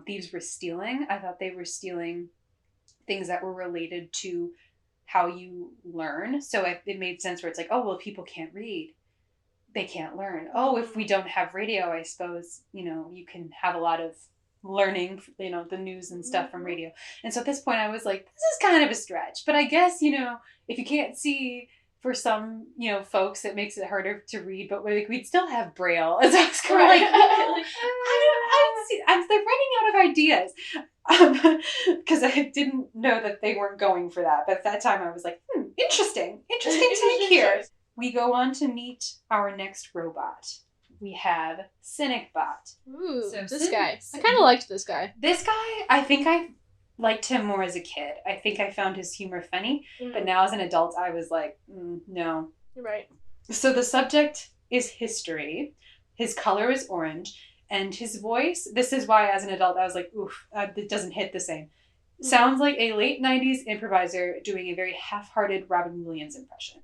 thieves were stealing. I thought they were stealing things that were related to how you learn. So it made sense where it's like, oh, well, if people can't read, they can't learn. Oh, if we don't have radio, I suppose, you know, you can have a lot of learning, you know, the news and stuff from radio. And so at this point I was like, this is kind of a stretch. But I guess, you know, if you can't see, for some, you know, folks, it makes it harder to read, but like, we'd still have Braille. And so I was kind of like, I'm running out of ideas. Because I didn't know that they weren't going for that. But at that time I was like, interesting take here. We go on to meet our next robot. We have CynicBot. Ooh, So this guy. I kind of liked this guy. This guy, I think I liked him more as a kid. I think I found his humor funny. But now as an adult, I was like, no. You're right. So the subject is history. His color is orange. And his voice, this is why as an adult, I was like, oof, it doesn't hit the same. Sounds like a late 90s improviser doing a very half-hearted Robin Williams impression.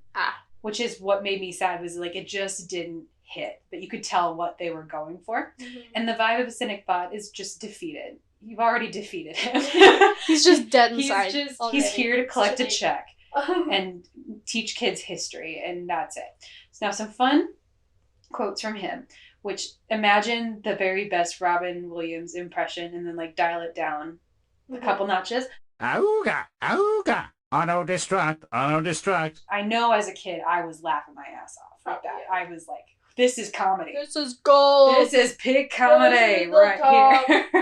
Which is what made me sad, was like, it just didn't hit. But you could tell what they were going for. And the vibe of a CynicBot is just defeated. You've already defeated him. He's just dead inside. He's here to collect a check and teach kids history, and that's it. So now some fun quotes from him, which imagine the very best Robin Williams impression and then like dial it down a couple notches. Auga, auga. Auto destruct. I know as a kid I was laughing my ass off with that. I was like, this is comedy. This is gold. This is peak comedy right here.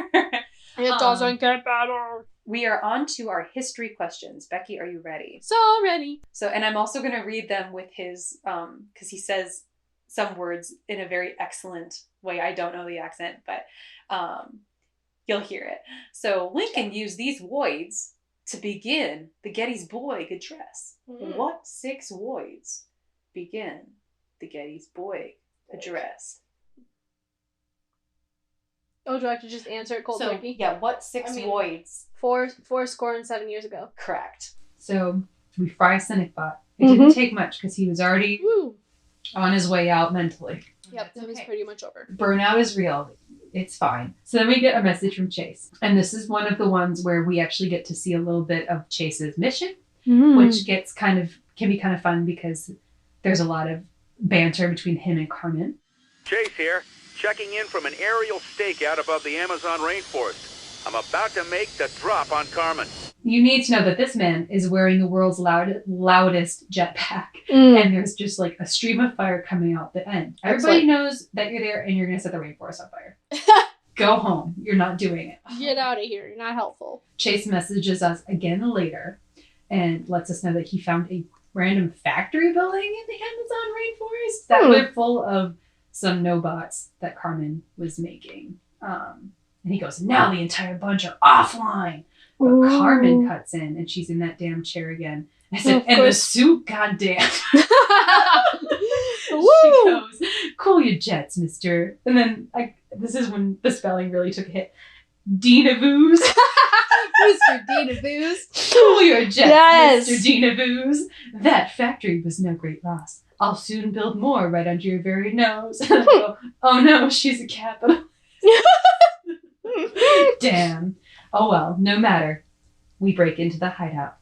It doesn't get better. We are on to our history questions. Becky, are you ready? So ready. So, and I'm also going to read them with his, because he says some words in a very excellent way. I don't know the accent, but you'll hear it. So, Lincoln used these voids to begin the Gettysburg Address. What 6 voids begin the Gettysburg Address? Oh, do I have to just answer it cold turkey? Yeah, what 6 voids? 4 years ago. Correct. So we fry CynicBot. It didn't take much because he was already on his way out mentally. Yep, that was pretty much over. Burnout is real. It's fine. So then we get a message from Chase. And this is one of the ones where we actually get to see a little bit of Chase's mission, which can be kind of fun because there's a lot of banter between him and Carmen. Chase here, checking in from an aerial stakeout above the Amazon rainforest. I'm about to make the drop on Carmen. You need to know that this man is wearing the world's loudest jetpack. And there's just like a stream of fire coming out the end. Everybody knows that you're there and you're going to set the rainforest on fire. Go home. You're not doing it. Get out of here. You're not helpful. Chase messages us again later and lets us know that he found a random factory building in the Amazon rainforest that was full of some no-bots that Carmen was making. And he goes, now the entire bunch are offline. But Carmen cuts in and she's in that damn chair again. I said, and the suit, goddamn. She goes, cool your jets, mister. And then this is when the spelling really took a hit. Dinavoos. Mr. Dinavoos. Cool your jets, Mr. Dinavoos. That factory was no great loss. I'll soon build more right under your very nose. And I go, oh no, she's a capitalist. Damn. Oh well, no matter. We break into the hideout.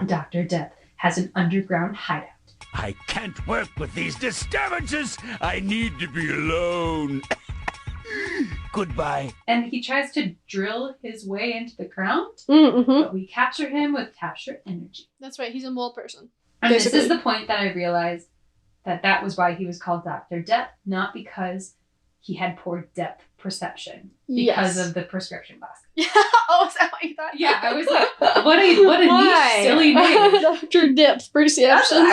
Dr. Death has an underground hideout. I can't work with these disturbances. I need to be alone. Goodbye. And he tries to drill his way into the ground, but we capture him with capture energy. That's right, he's a mole person. And this is the point that I realized that was why he was called Dr. Death, not because he had poor depth perception because of the prescription box. Oh, is that what you thought? Yeah, I was like, what a niche, silly name. Dr. Depth perception.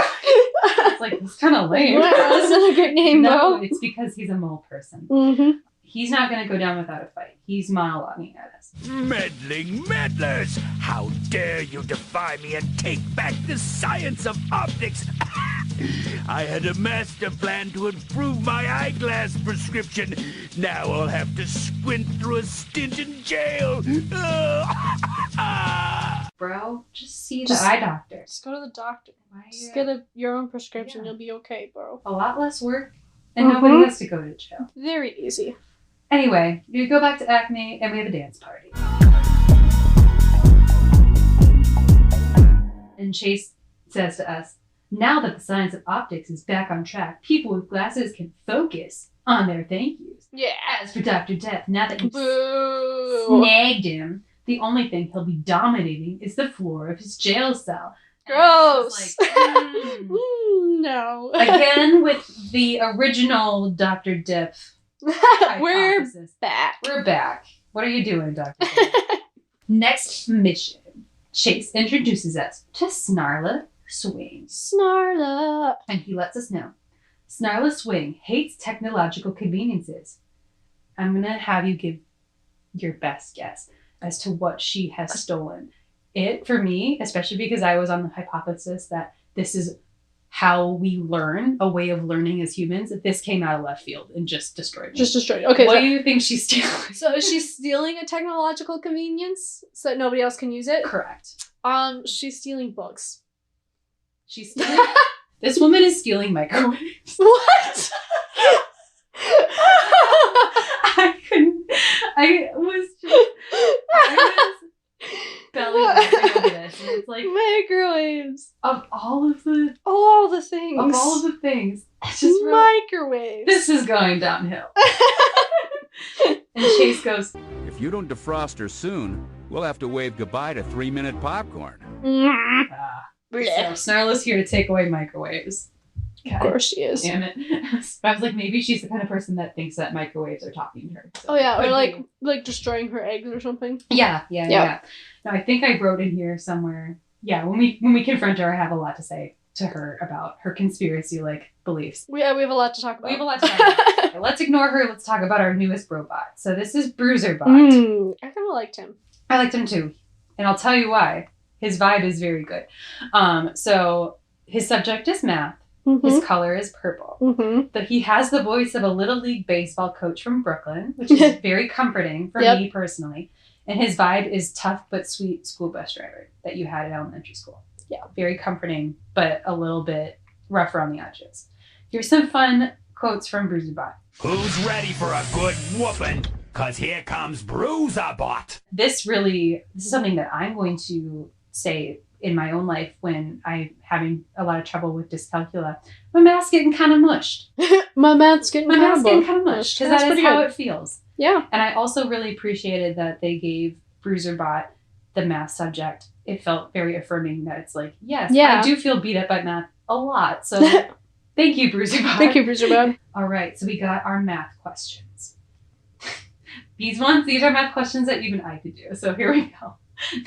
It's like, it's kind of lame. That's not a great name, though. No, it's because he's a mole person. He's not going to go down without a fight. He's monologuing at us. Meddling meddlers! How dare you defy me and take back the science of optics! I had a master plan to improve my eyeglass prescription. Now I'll have to squint through a stint in jail. Bro, just see the eye doctor. Just go to the doctor. Just get your own prescription. You'll be okay, bro. A lot less work, and nobody has to go to jail. Very easy. Anyway, we go back to Acme, and we have a dance party. And Chase says to us, now that the science of optics is back on track, people with glasses can focus on their thank yous. Yeah. As for Dr. Death, now that you've snagged him, the only thing he'll be dominating is the floor of his jail cell. Gross. Like, no. Again, with the original Dr. Death hypothesis. We're back. What are you doing, Dr. Death? Next mission. Chase introduces us to Snarla Swing. Snarla. And he lets us know. Snarla Swing hates technological conveniences. I'm going to have you give your best guess as to what she has stolen. It, for me, especially because I was on the hypothesis that this is how we learn, a way of learning as humans, this came out of left field and just destroyed me. Okay. What do you think she's stealing? So is she stealing a technological convenience so that nobody else can use it? Correct. She's stealing books. She's stealing... This woman is stealing microwaves. What? I was belly laughing over this. And it's like... Microwaves. Of all of the things. Of all of the things. It's just microwaves. This is going downhill. And Chase goes, if you don't defrost her soon, we'll have to wave goodbye to 3-minute popcorn. So Snarla's here to take away microwaves. God, of course she is. Damn it. I was like, maybe she's the kind of person that thinks that microwaves are talking to her. So or like destroying her eggs or something. Yeah. No, I think I wrote in here somewhere. Yeah, when we confront her, I have a lot to say to her about her conspiracy beliefs. We have a lot to talk about. Okay, let's ignore her. Let's talk about our newest robot. So this is Bruiserbot. I kind of liked him. I liked him too, and I'll tell you why. His vibe is very good. So his subject is math. His color is purple. But he has the voice of a Little League baseball coach from Brooklyn, which is very comforting for me personally. And his vibe is tough but sweet school bus driver that you had in elementary school. Yeah, very comforting, but a little bit rough around the edges. Here's some fun quotes from Bruiserbot. Who's ready for a good whooping? 'cause here comes Bruiserbot. This is something that I'm going to say in my own life when I'm having a lot of trouble with dyscalculia. My math's getting kind of mushed. My math's getting kind of mushed because that is how it feels. Yeah. And I also really appreciated that they gave Bruiserbot the math subject. It felt very affirming that it's like, yes, I do feel beat up by math a lot. So thank you, Bruiserbot. Thank you, Bruiserbot. All right, so we got our math questions. These are math questions that even I could do. So here we go.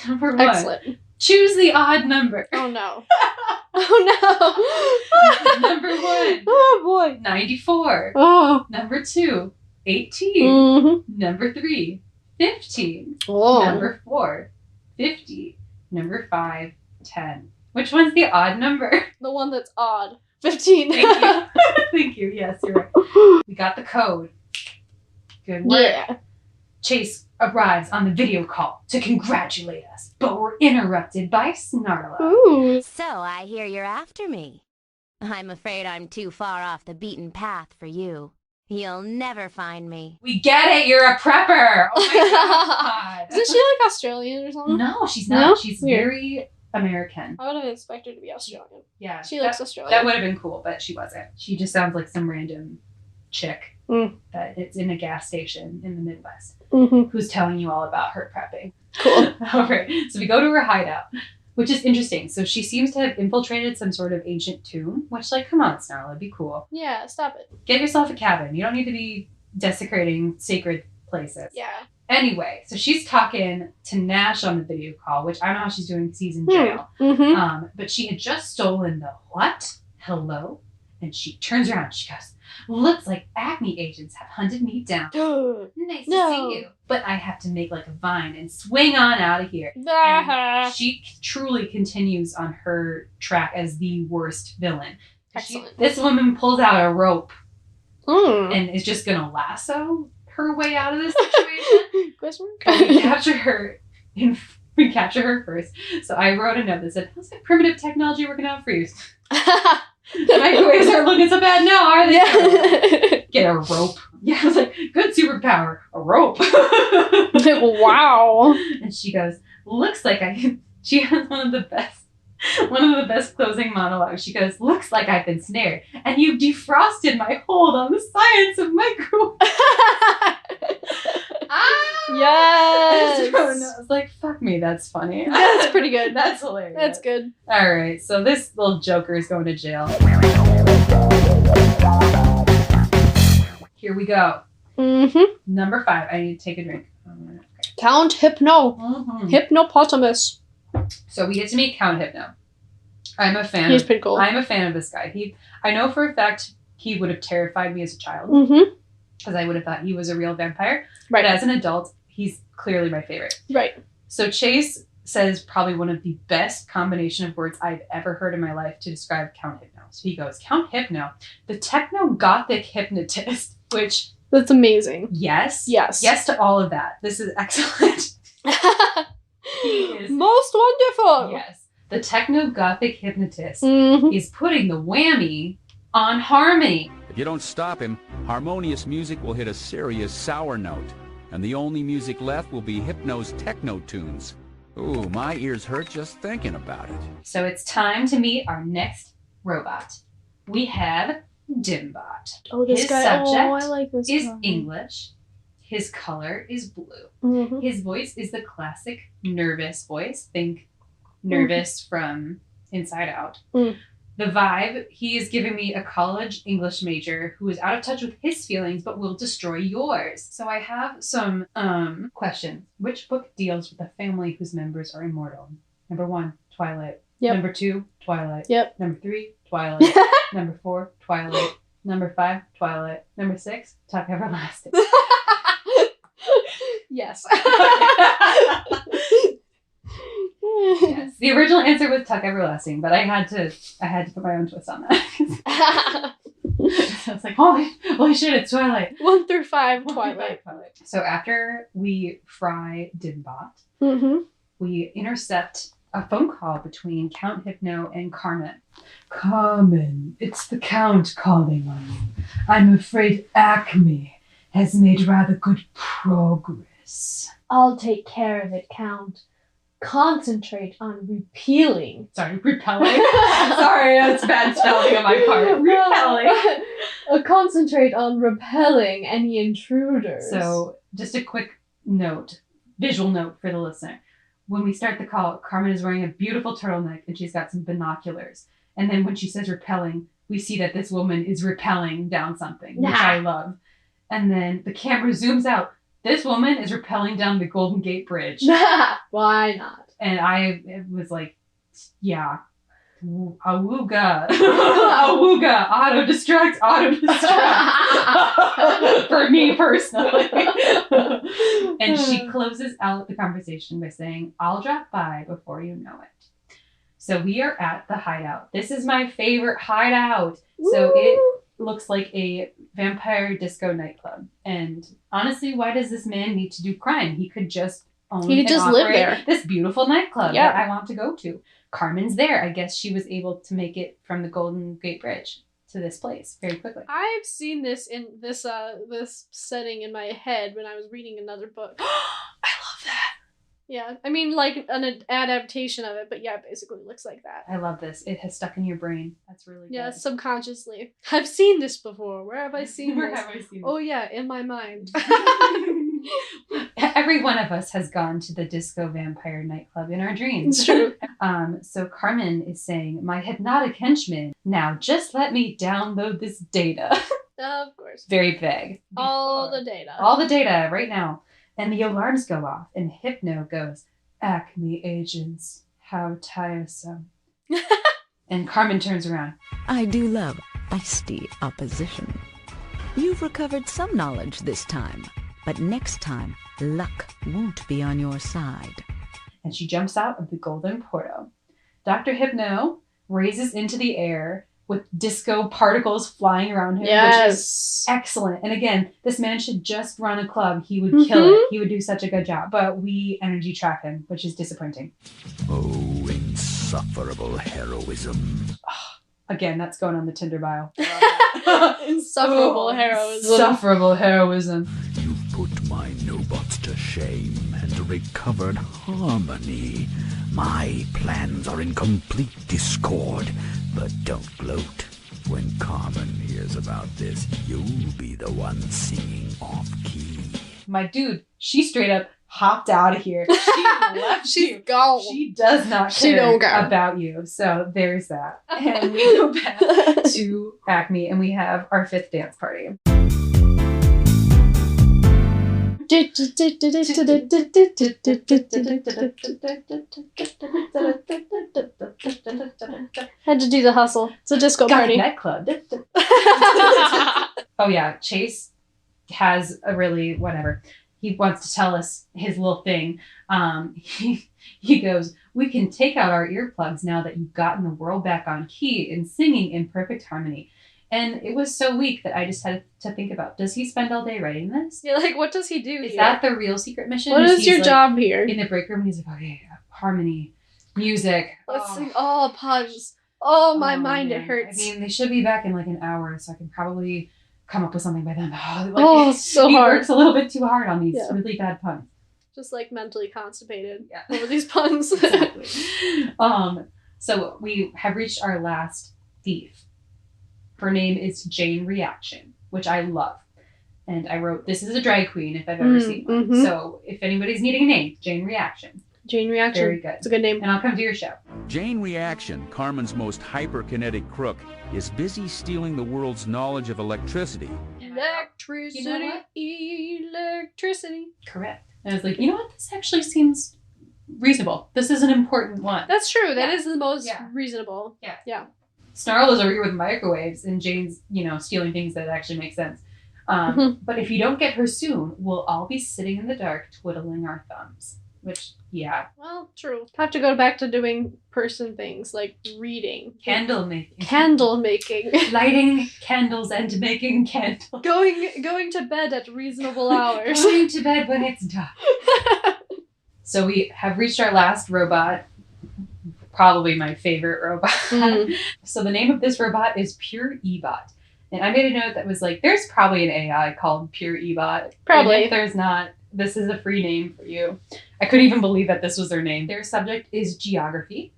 Number 1. Excellent. Choose the odd number. Oh no. Oh no. Number 1. Oh boy. 94. Oh. Number 2. 18. Mm-hmm. Number 3. 15. Oh. Number 4. 50. Number 5. 10. Which one's the odd number? The one that's odd. 15. Thank you. Thank you. Yes, you're right. We got the code. Good work. Yeah. Chase arrives on the video call to congratulate us, but we're interrupted by Snarla. Ooh. So I hear you're after me. I'm afraid I'm too far off the beaten path for you. You'll never find me. We get it, you're a prepper! Oh my god! Isn't she like Australian or something? No, she's not. No? She's Weird. very American. I would have expected her to be Australian. Yeah. She looks Australian. That would have been cool, but she wasn't. She just sounds like some random chick that it's in a gas station in the Midwest who's telling you all about her prepping. Cool. All right. So we go to her hideout, which is interesting. So she seems to have infiltrated some sort of ancient tomb, which, like, come on, Snarla, be cool. Yeah, stop it. Get yourself a cabin. You don't need to be desecrating sacred places. Yeah. Anyway, so she's talking to Nash on the video call, which I don't know how she's doing because he's in jail. But she had just stolen the what? Hello? And she turns around. She goes, looks like Acme agents have hunted me down. Nice to see you. But I have to make like a vine and swing on out of here. And she truly continues on her track as the worst villain. This woman pulls out a rope and is just going to lasso her way out of this situation. We capture her first. So I wrote a note that said, how's that primitive technology working out for you? The microwaves aren't looking so bad now, are they? Yeah. Get a rope. Yeah, I was like, good superpower, a rope. Wow. And she goes, looks like she has one of the best closing monologues. She goes, looks like I've been snared, and you've defrosted my hold on the science of microwaves. Yes. I was like, fuck me, that's funny. That's pretty good. That's hilarious. That's good. All right, so this little joker is going to jail. Here we go. Number 5. I need to take a drink. Okay. Count Hypno. Hypnopotamus. So we get to meet Count Hypno. I'm a fan. He's pretty cool. I'm a fan of this guy. I know for a fact he would have terrified me as a child. Because I would have thought he was a real vampire. Right. But as an adult, he's clearly my favorite. Right. So Chase says probably one of the best combination of words I've ever heard in my life to describe Count Hypno. So he goes, Count Hypno, the techno-gothic hypnotist, which... That's amazing. Yes. Yes. Yes to all of that. This is excellent. He is... Most wonderful. Yes. The techno-gothic hypnotist is putting the whammy on harmony. If you don't stop him, harmonious music will hit a serious sour note, and the only music left will be Hypno's techno tunes. Ooh, my ears hurt just thinking about it. So it's time to meet our next robot. We have Dimbot. Oh, this His guy. subject I like this is guy. English. His color is blue. His voice is the classic nervous voice. Think nervous from Inside Out. The vibe, he is giving me a college English major who is out of touch with his feelings but will destroy yours. So I have some questions. Which book deals with a family whose members are immortal? Number 1, Twilight. Yep. Number 2, Twilight. Yep. Number 3, Twilight. Number 4, Twilight. Number 5, Twilight. Number 6, Tuck Everlasting. Yes. Yes. The original answer was Tuck Everlasting, but I had to put my own twist on that. So I was like, holy shit, it's Twilight. 1 through 5, Twilight. So after we fry Dimbot, we intercept a phone call between Count Hypno and Carmen. Carmen, it's the Count calling on you. I'm afraid Acme has made rather good progress. I'll take care of it, Count. Concentrate on repealing. Sorry, repelling. Sorry, that's bad spelling on my part. Repelling. Concentrate on repelling any intruders. So, just a quick note, visual note for the listener. When we start the call, Carmen is wearing a beautiful turtleneck and she's got some binoculars. And then when she says repelling, we see that this woman is repelling down something, which I love. And then the camera zooms out. This woman is rappelling down the Golden Gate Bridge. Why not? And I was like, yeah. Awooga. Awooga. Auto-destruct. For me personally. And she closes out the conversation by saying, I'll drop by before you know it. So we are at the hideout. This is my favorite hideout. Woo! So it looks like a vampire disco nightclub. And honestly, why does this man need to do crime? He could just own He could just live there. This beautiful nightclub that I want to go to. Carmen's there. I guess she was able to make it from the Golden Gate Bridge to this place very quickly. I've seen this in this setting in my head when I was reading another book. I love that. Yeah, I mean, like an adaptation of it, but yeah, basically it looks like that. I love this. It has stuck in your brain. That's really good. Yeah, subconsciously. I've seen this before. Where have I seen Where this? have I seen Oh yeah, in my mind. Every one of us has gone to the disco vampire nightclub in our dreams. It's true. So Carmen is saying, my hypnotic henchman, now just let me download this data. Of course. Very vague. All the data. All the data right now. And the alarms go off, and Hypno goes, Acme agents, how tiresome. And Carmen turns around. I do love feisty opposition. You've recovered some knowledge this time, but next time, luck won't be on your side. And she jumps out of the golden portal. Dr. Hypno raises into the air with disco particles flying around him, which is excellent. And again, this man should just run a club. He would kill it. He would do such a good job. But we energy trap him, which is disappointing. Oh, insufferable heroism. Again, that's going on the Tinder bio. Insufferable heroism. Insufferable heroism. You've put my nobots to shame and recovered harmony. My plans are in complete discord, but don't gloat. When Carmen hears about this, you'll be the one singing off-key. My dude, she straight up hopped out of here. She left She's you. gone. She does not care about you. So there's that. And we go back to Acme and we have our 5th dance party. Had to do the hustle. It's a disco party. Nightclub. Oh yeah, Chase has a really whatever. He wants to tell us his little thing. He goes, we can take out our earplugs now that you've gotten the world back on key and singing in perfect harmony. And it was so weak that I just had to think about, does he spend all day writing this? Yeah, like, what does he do Is here? that the real secret mission? What is your like, job here? In the break room, he's like, okay, harmony, music. Let's sing all puns. Oh, my mind, man. it hurts. I mean, they should be back in like an hour, so I can probably come up with something by then. So he hard. works a little bit too hard on these really bad puns. Just like mentally constipated over these puns. Exactly. So we have reached our last thief. Her name is Jane Reaction, which I love. And I wrote, this is a drag queen if I've ever seen one. Mm-hmm. So if anybody's needing a name, Jane Reaction. Jane Reaction. Very good. It's a good name. And I'll come to your show. Jane Reaction, Carmen's most hyperkinetic crook, is busy stealing the world's knowledge of electricity. Electricity. You know what? Electricity. Correct. And I was like, you know what? This actually seems reasonable. This is an important one. That's true. That is the most reasonable. Yeah. Yeah. Snarl is over here with microwaves, and Jane's, stealing things that actually make sense. But if you don't get her soon, we'll all be sitting in the dark twiddling our thumbs. Which, yeah. Well, true. Have to go back to doing person things like reading. Candle making. Candle making. Lighting candles and making candles. Going to bed at reasonable hours. Going to bed when it's dark. So we have reached our last robot. Probably my favorite robot. So the name of this robot is Pure Ebot. And I made a note that was like, there's probably an AI called Pure Ebot. Probably. And if there's not, this is a free name for you. I couldn't even believe that this was their name. Their subject is geography.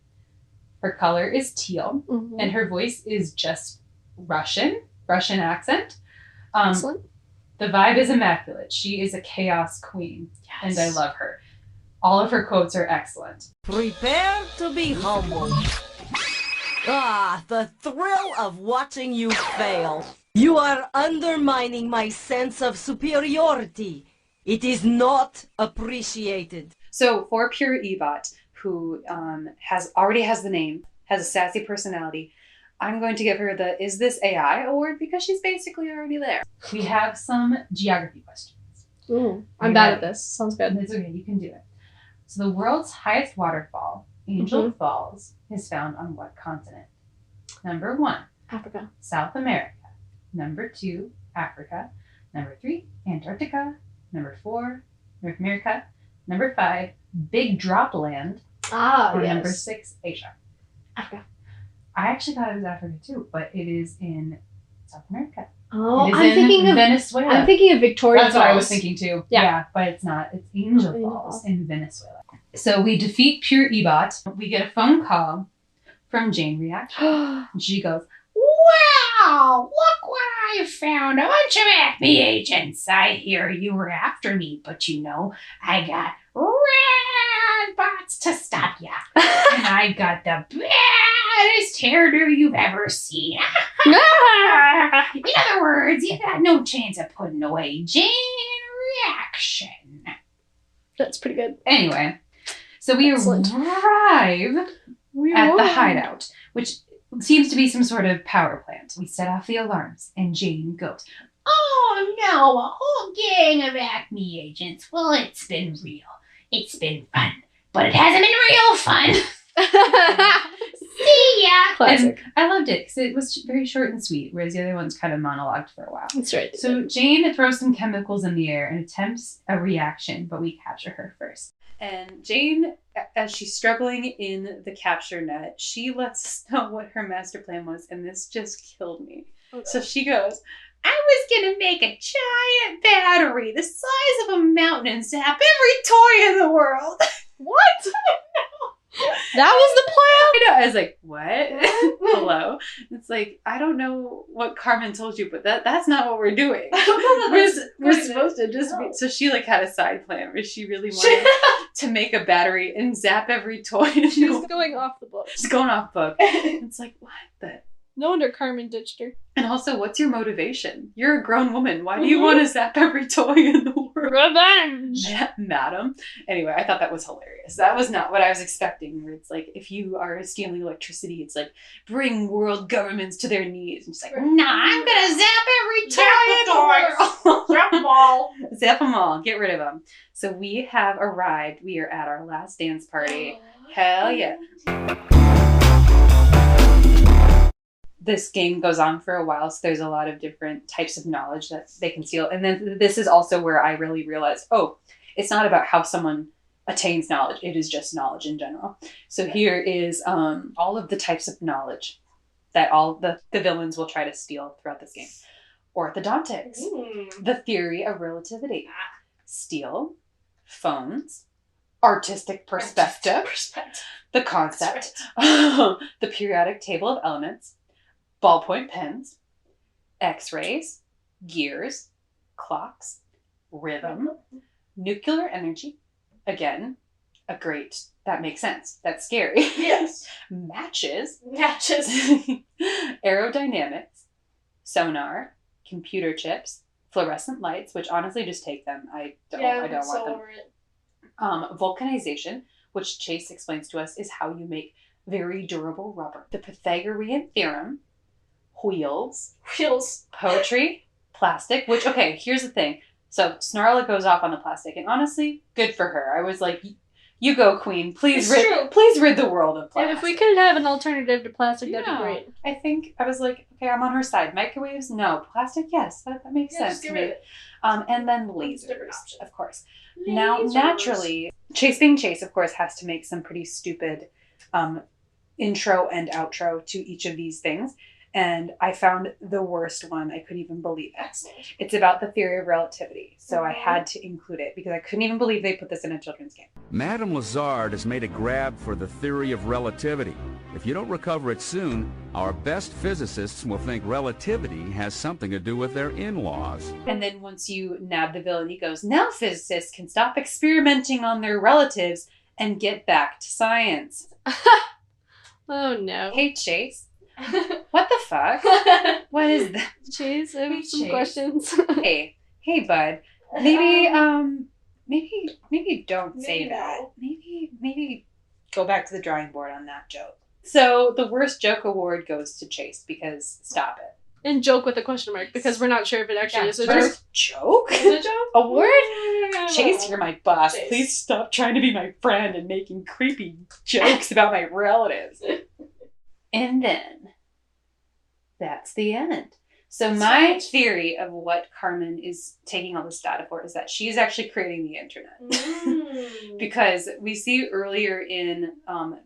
Her color is teal. Mhm. And her voice is just Russian accent. Excellent. The vibe is immaculate. She is a chaos queen. Yes. And I love her. All of her quotes are excellent. Prepare to be humbled. Ah, the thrill of watching you fail. You are undermining my sense of superiority. It is not appreciated. So for Pure Ebot, who already has the name, has a sassy personality, I'm going to give her the Is This AI award because she's basically already there. We have some geography questions. Ooh, I'm bad at this. Sounds good. It's okay, you can do it. So the world's highest waterfall, Angel Falls, is found on what continent? Number 1, Africa. South America. Number 2, Africa. Number 3, Antarctica. Number 4, North America. Number 5, Big Drop Land. Or Yes. number 6, Asia. Africa. I actually thought it was Africa too, but it is in South America. Oh, It is I'm in thinking of Venezuela. I'm thinking of Victoria That's Falls. what I was thinking too. Yeah. But it's not. It's Angel Falls in Venezuela. So we defeat Pure Ebot. We get a phone call from Jane Reaction. And she goes, "Wow, look what I found. A bunch of Acme agents. I hear you were after me, but you know, I got red bots to stop ya. And I got the baddest hairdo you've ever seen. In other words, you got no chance of putting away Jane Reaction." That's pretty good. Anyway, so we arrive at the hideout, which seems to be some sort of power plant. We set off the alarms, and Jane goes, "Oh no, a whole gang of Acme agents. Well, it's been real. It's been fun, but it hasn't been real fun." See ya. Classic. And I loved it because it was very short and sweet, whereas the other ones kind of monologued for a while. That's right. So Jane throws some chemicals in the air and attempts a reaction, but we capture her first. And Jane, as she's struggling in the capture net, she lets us know what her master plan was, and this just killed me. Okay. So she goes, "I was gonna make a giant battery the size of a mountain and zap every toy in the world." What? That was the plan? I know. I was like, what? Hello? It's like, I don't know what Carmen told you, but that's not what we're doing. We're supposed to just be. So she had a side plan where she really wanted to make a battery and zap every toy. She's going off the book. She's going off book. It's like, what the? No wonder Carmen ditched her. And also, what's your motivation? You're a grown woman. Why do you want to zap every toy in the world? Revenge! Madam. Anyway, I thought that was hilarious. That was not what I was expecting, where it's like, if you are stealing electricity, it's like, bring world governments to their knees. And it's like, nah, I'm going to zap every toy in the world. Zap them all. Zap them all. Get rid of them. So we have arrived. We are at our last dance party. Hell yeah. This game goes on for a while, so there's a lot of different types of knowledge that they can steal. And then this is also where I really realized, it's not about how someone attains knowledge. It is just knowledge in general. So here is all of the types of knowledge that all the villains will try to steal throughout this game. Orthodontics, the theory of relativity, steal, phones, artistic perspective, the concept, the periodic table of elements, ballpoint pens, x-rays, gears, clocks, rhythm, nuclear energy. Again, that makes sense. That's scary. Yes. Matches. Matches. Aerodynamics, sonar, computer chips, fluorescent lights, which honestly just take them. I don't want them. Over it. Vulcanization, which Chase explains to us is how you make very durable rubber. The Pythagorean theorem, wheels, poetry, plastic, which, okay, here's the thing. So Snarla goes off on the plastic, and honestly, good for her. I was like, you go, queen. Please rid the world of plastic. And if we could have an alternative to plastic, that'd be great. I think I was like, okay, I'm on her side. Microwaves, no. Plastic, yes. That makes sense to me. And then lasers, of course. Now, naturally, Chase being Chase, of course, has to make some pretty stupid intro and outro to each of these things. and I found the worst one. I couldn't even believe it. It's about the theory of relativity, so I had to include it because I couldn't even believe they put this in a children's game. Madame Lazard has made a grab for the theory of relativity. If you don't recover it soon, our best physicists will think relativity has something to do with their in-laws. And then once you nab the villain, he goes, now physicists can stop experimenting on their relatives and get back to science. Oh no. Hey, Chase. What the fuck? What is that? Chase, I have some Chase. questions. Hey, bud. Maybe don't say Maybe that. no. Maybe go back to the drawing board on that joke. So the worst joke award goes to Chase because stop it. And joke with a question mark because we're not sure if it actually is a joke. Worst joke? Is it a joke? Award? Yeah. Chase, you're my boss. Chase. Please stop trying to be my friend and making creepy jokes about my relatives. And then that's the end. So my theory of what Carmen is taking all this data for is that she's actually creating the internet. Because we see earlier in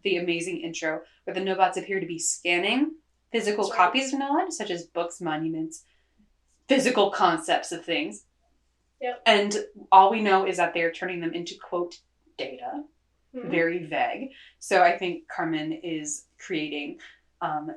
the amazing intro where the Nobots appear to be scanning physical copies of knowledge, such as books, monuments, physical concepts of things. Yep. And all we know is that they're turning them into, quote, data. Very vague. So I think Carmen is creating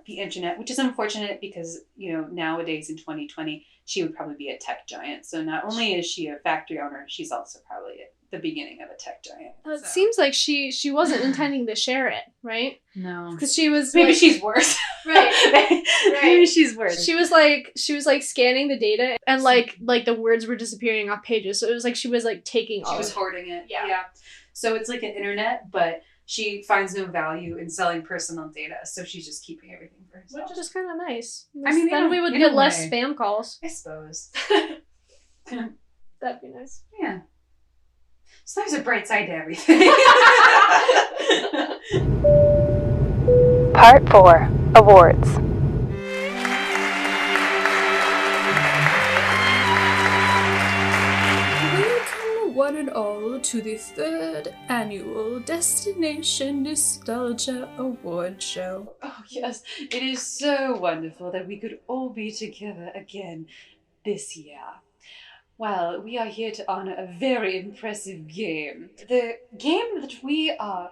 the internet, which is unfortunate because, nowadays in 2020, she would probably be a tech giant. So not only is she a factory owner, she's also probably at the beginning of a tech giant. It seems like she wasn't intending to share it, right? No. Because she was Maybe like, she's worse. right. Maybe she's worse. She was like scanning the data and like the words were disappearing off pages. So it was like she was like taking all She was of it. hoarding it. Yeah. So it's like an internet, but she finds no value in selling personal data, so she's just keeping everything for herself. Which is kind of nice. I mean, then we would in get a less way. spam calls. I suppose. That'd be nice. Yeah. So there's a bright side to everything. Part 4 Awards. Welcome, one and all, to the 3rd annual Destination Nostalgia Award Show. Oh, yes. It is so wonderful that we could all be together again this year. Well, we are here to honor a very impressive game. The game that we are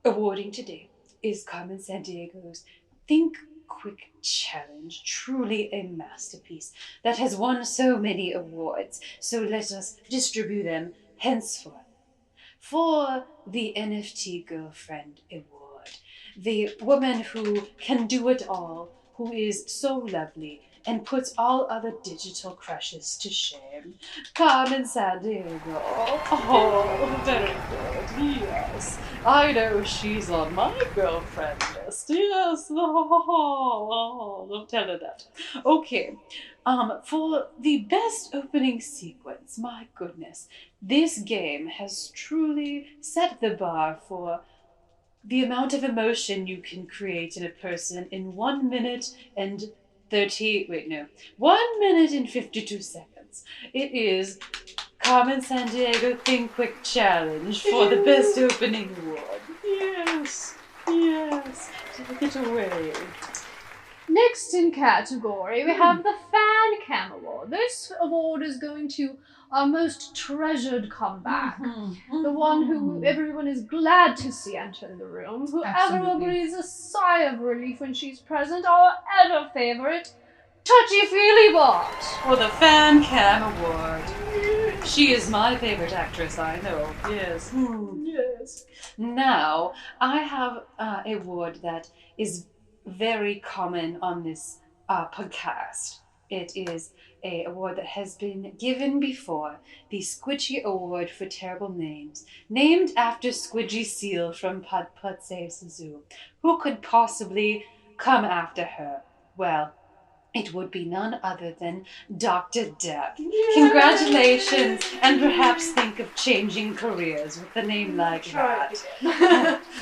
awarding today is Carmen Sandiego's ThinkQuick Challenge. Truly a masterpiece that has won so many awards. So let us distribute them henceforth. For the NFT Girlfriend Award, the woman who can do it all, who is so lovely and puts all other digital crushes to shame, Carmen Sandiego. Oh, very good, yes. I know she's on my girlfriend list, yes. Oh, don't tell her that. Okay, for the best opening sequence, my goodness, this game has truly set the bar for the amount of emotion you can create in a person in 1 minute and 1 minute and 52 seconds. It is Carmen Sandiego ThinkQuick Challenge for the best opening award. Yes, take it away. Next in category, we have the Fan Cam Award. This award is going to our most treasured comeback. The one who everyone is glad to see enter the room. Whoever Absolutely. breathes a sigh of relief when she's present. Our ever favorite, Touchy Feely Bot. For the Fan Cam Award. She is my favorite actress, I know. Yes. Yes. Now, I have a award that is very common on this podcast. It is an award that has been given before, the Squidgy Award for Terrible Names, named after Squidgy Seal from Put Put Saves the Zoo. Who could possibly come after her? Well, it would be none other than Dr. Depp. Congratulations, and perhaps think of changing careers with a name like that.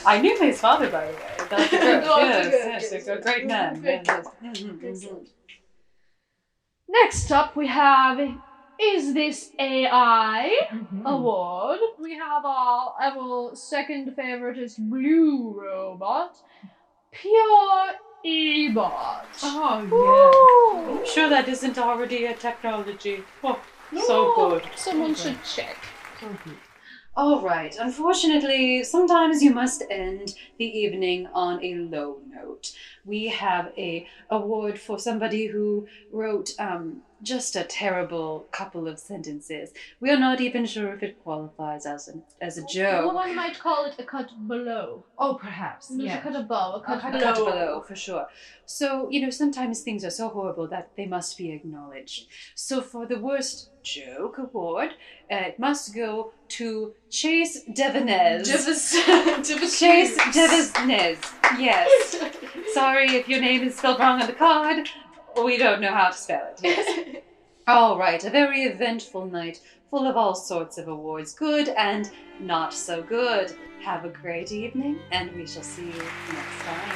I knew his father, by the way. Dr. Good. Yes, a great man. Excellent. Next up, we have Is This AI Award. We have our second favorite is Blue Robot. Pure E-bot. Oh, yeah. I'm sure that isn't already a technology. Oh, so good. Someone should check. So good. All right. Unfortunately, sometimes you must end the evening on a low note. We have a award for somebody who wrote just a terrible couple of sentences. We are not even sure if it qualifies as a joke. One might call it a cut below. Oh, perhaps. There's a cut above, a cut below. Cut below, for sure. So, sometimes things are so horrible that they must be acknowledged. So for the worst joke award, it must go to Chase Devanez. Chase Devanez. Yes. Sorry if your name is spelled wrong on the card. We don't know how to spell it. Yes. All right. A very eventful night full of all sorts of awards, good and not so good. Have a great evening, and we shall see you next time.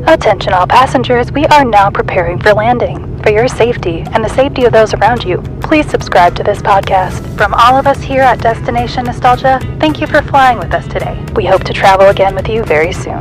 Attention all passengers, we are now preparing for landing. For your safety and the safety of those around you, please subscribe to this podcast. From all of us here at Destination Nostalgia, thank you for flying with us today. We hope to travel again with you very soon.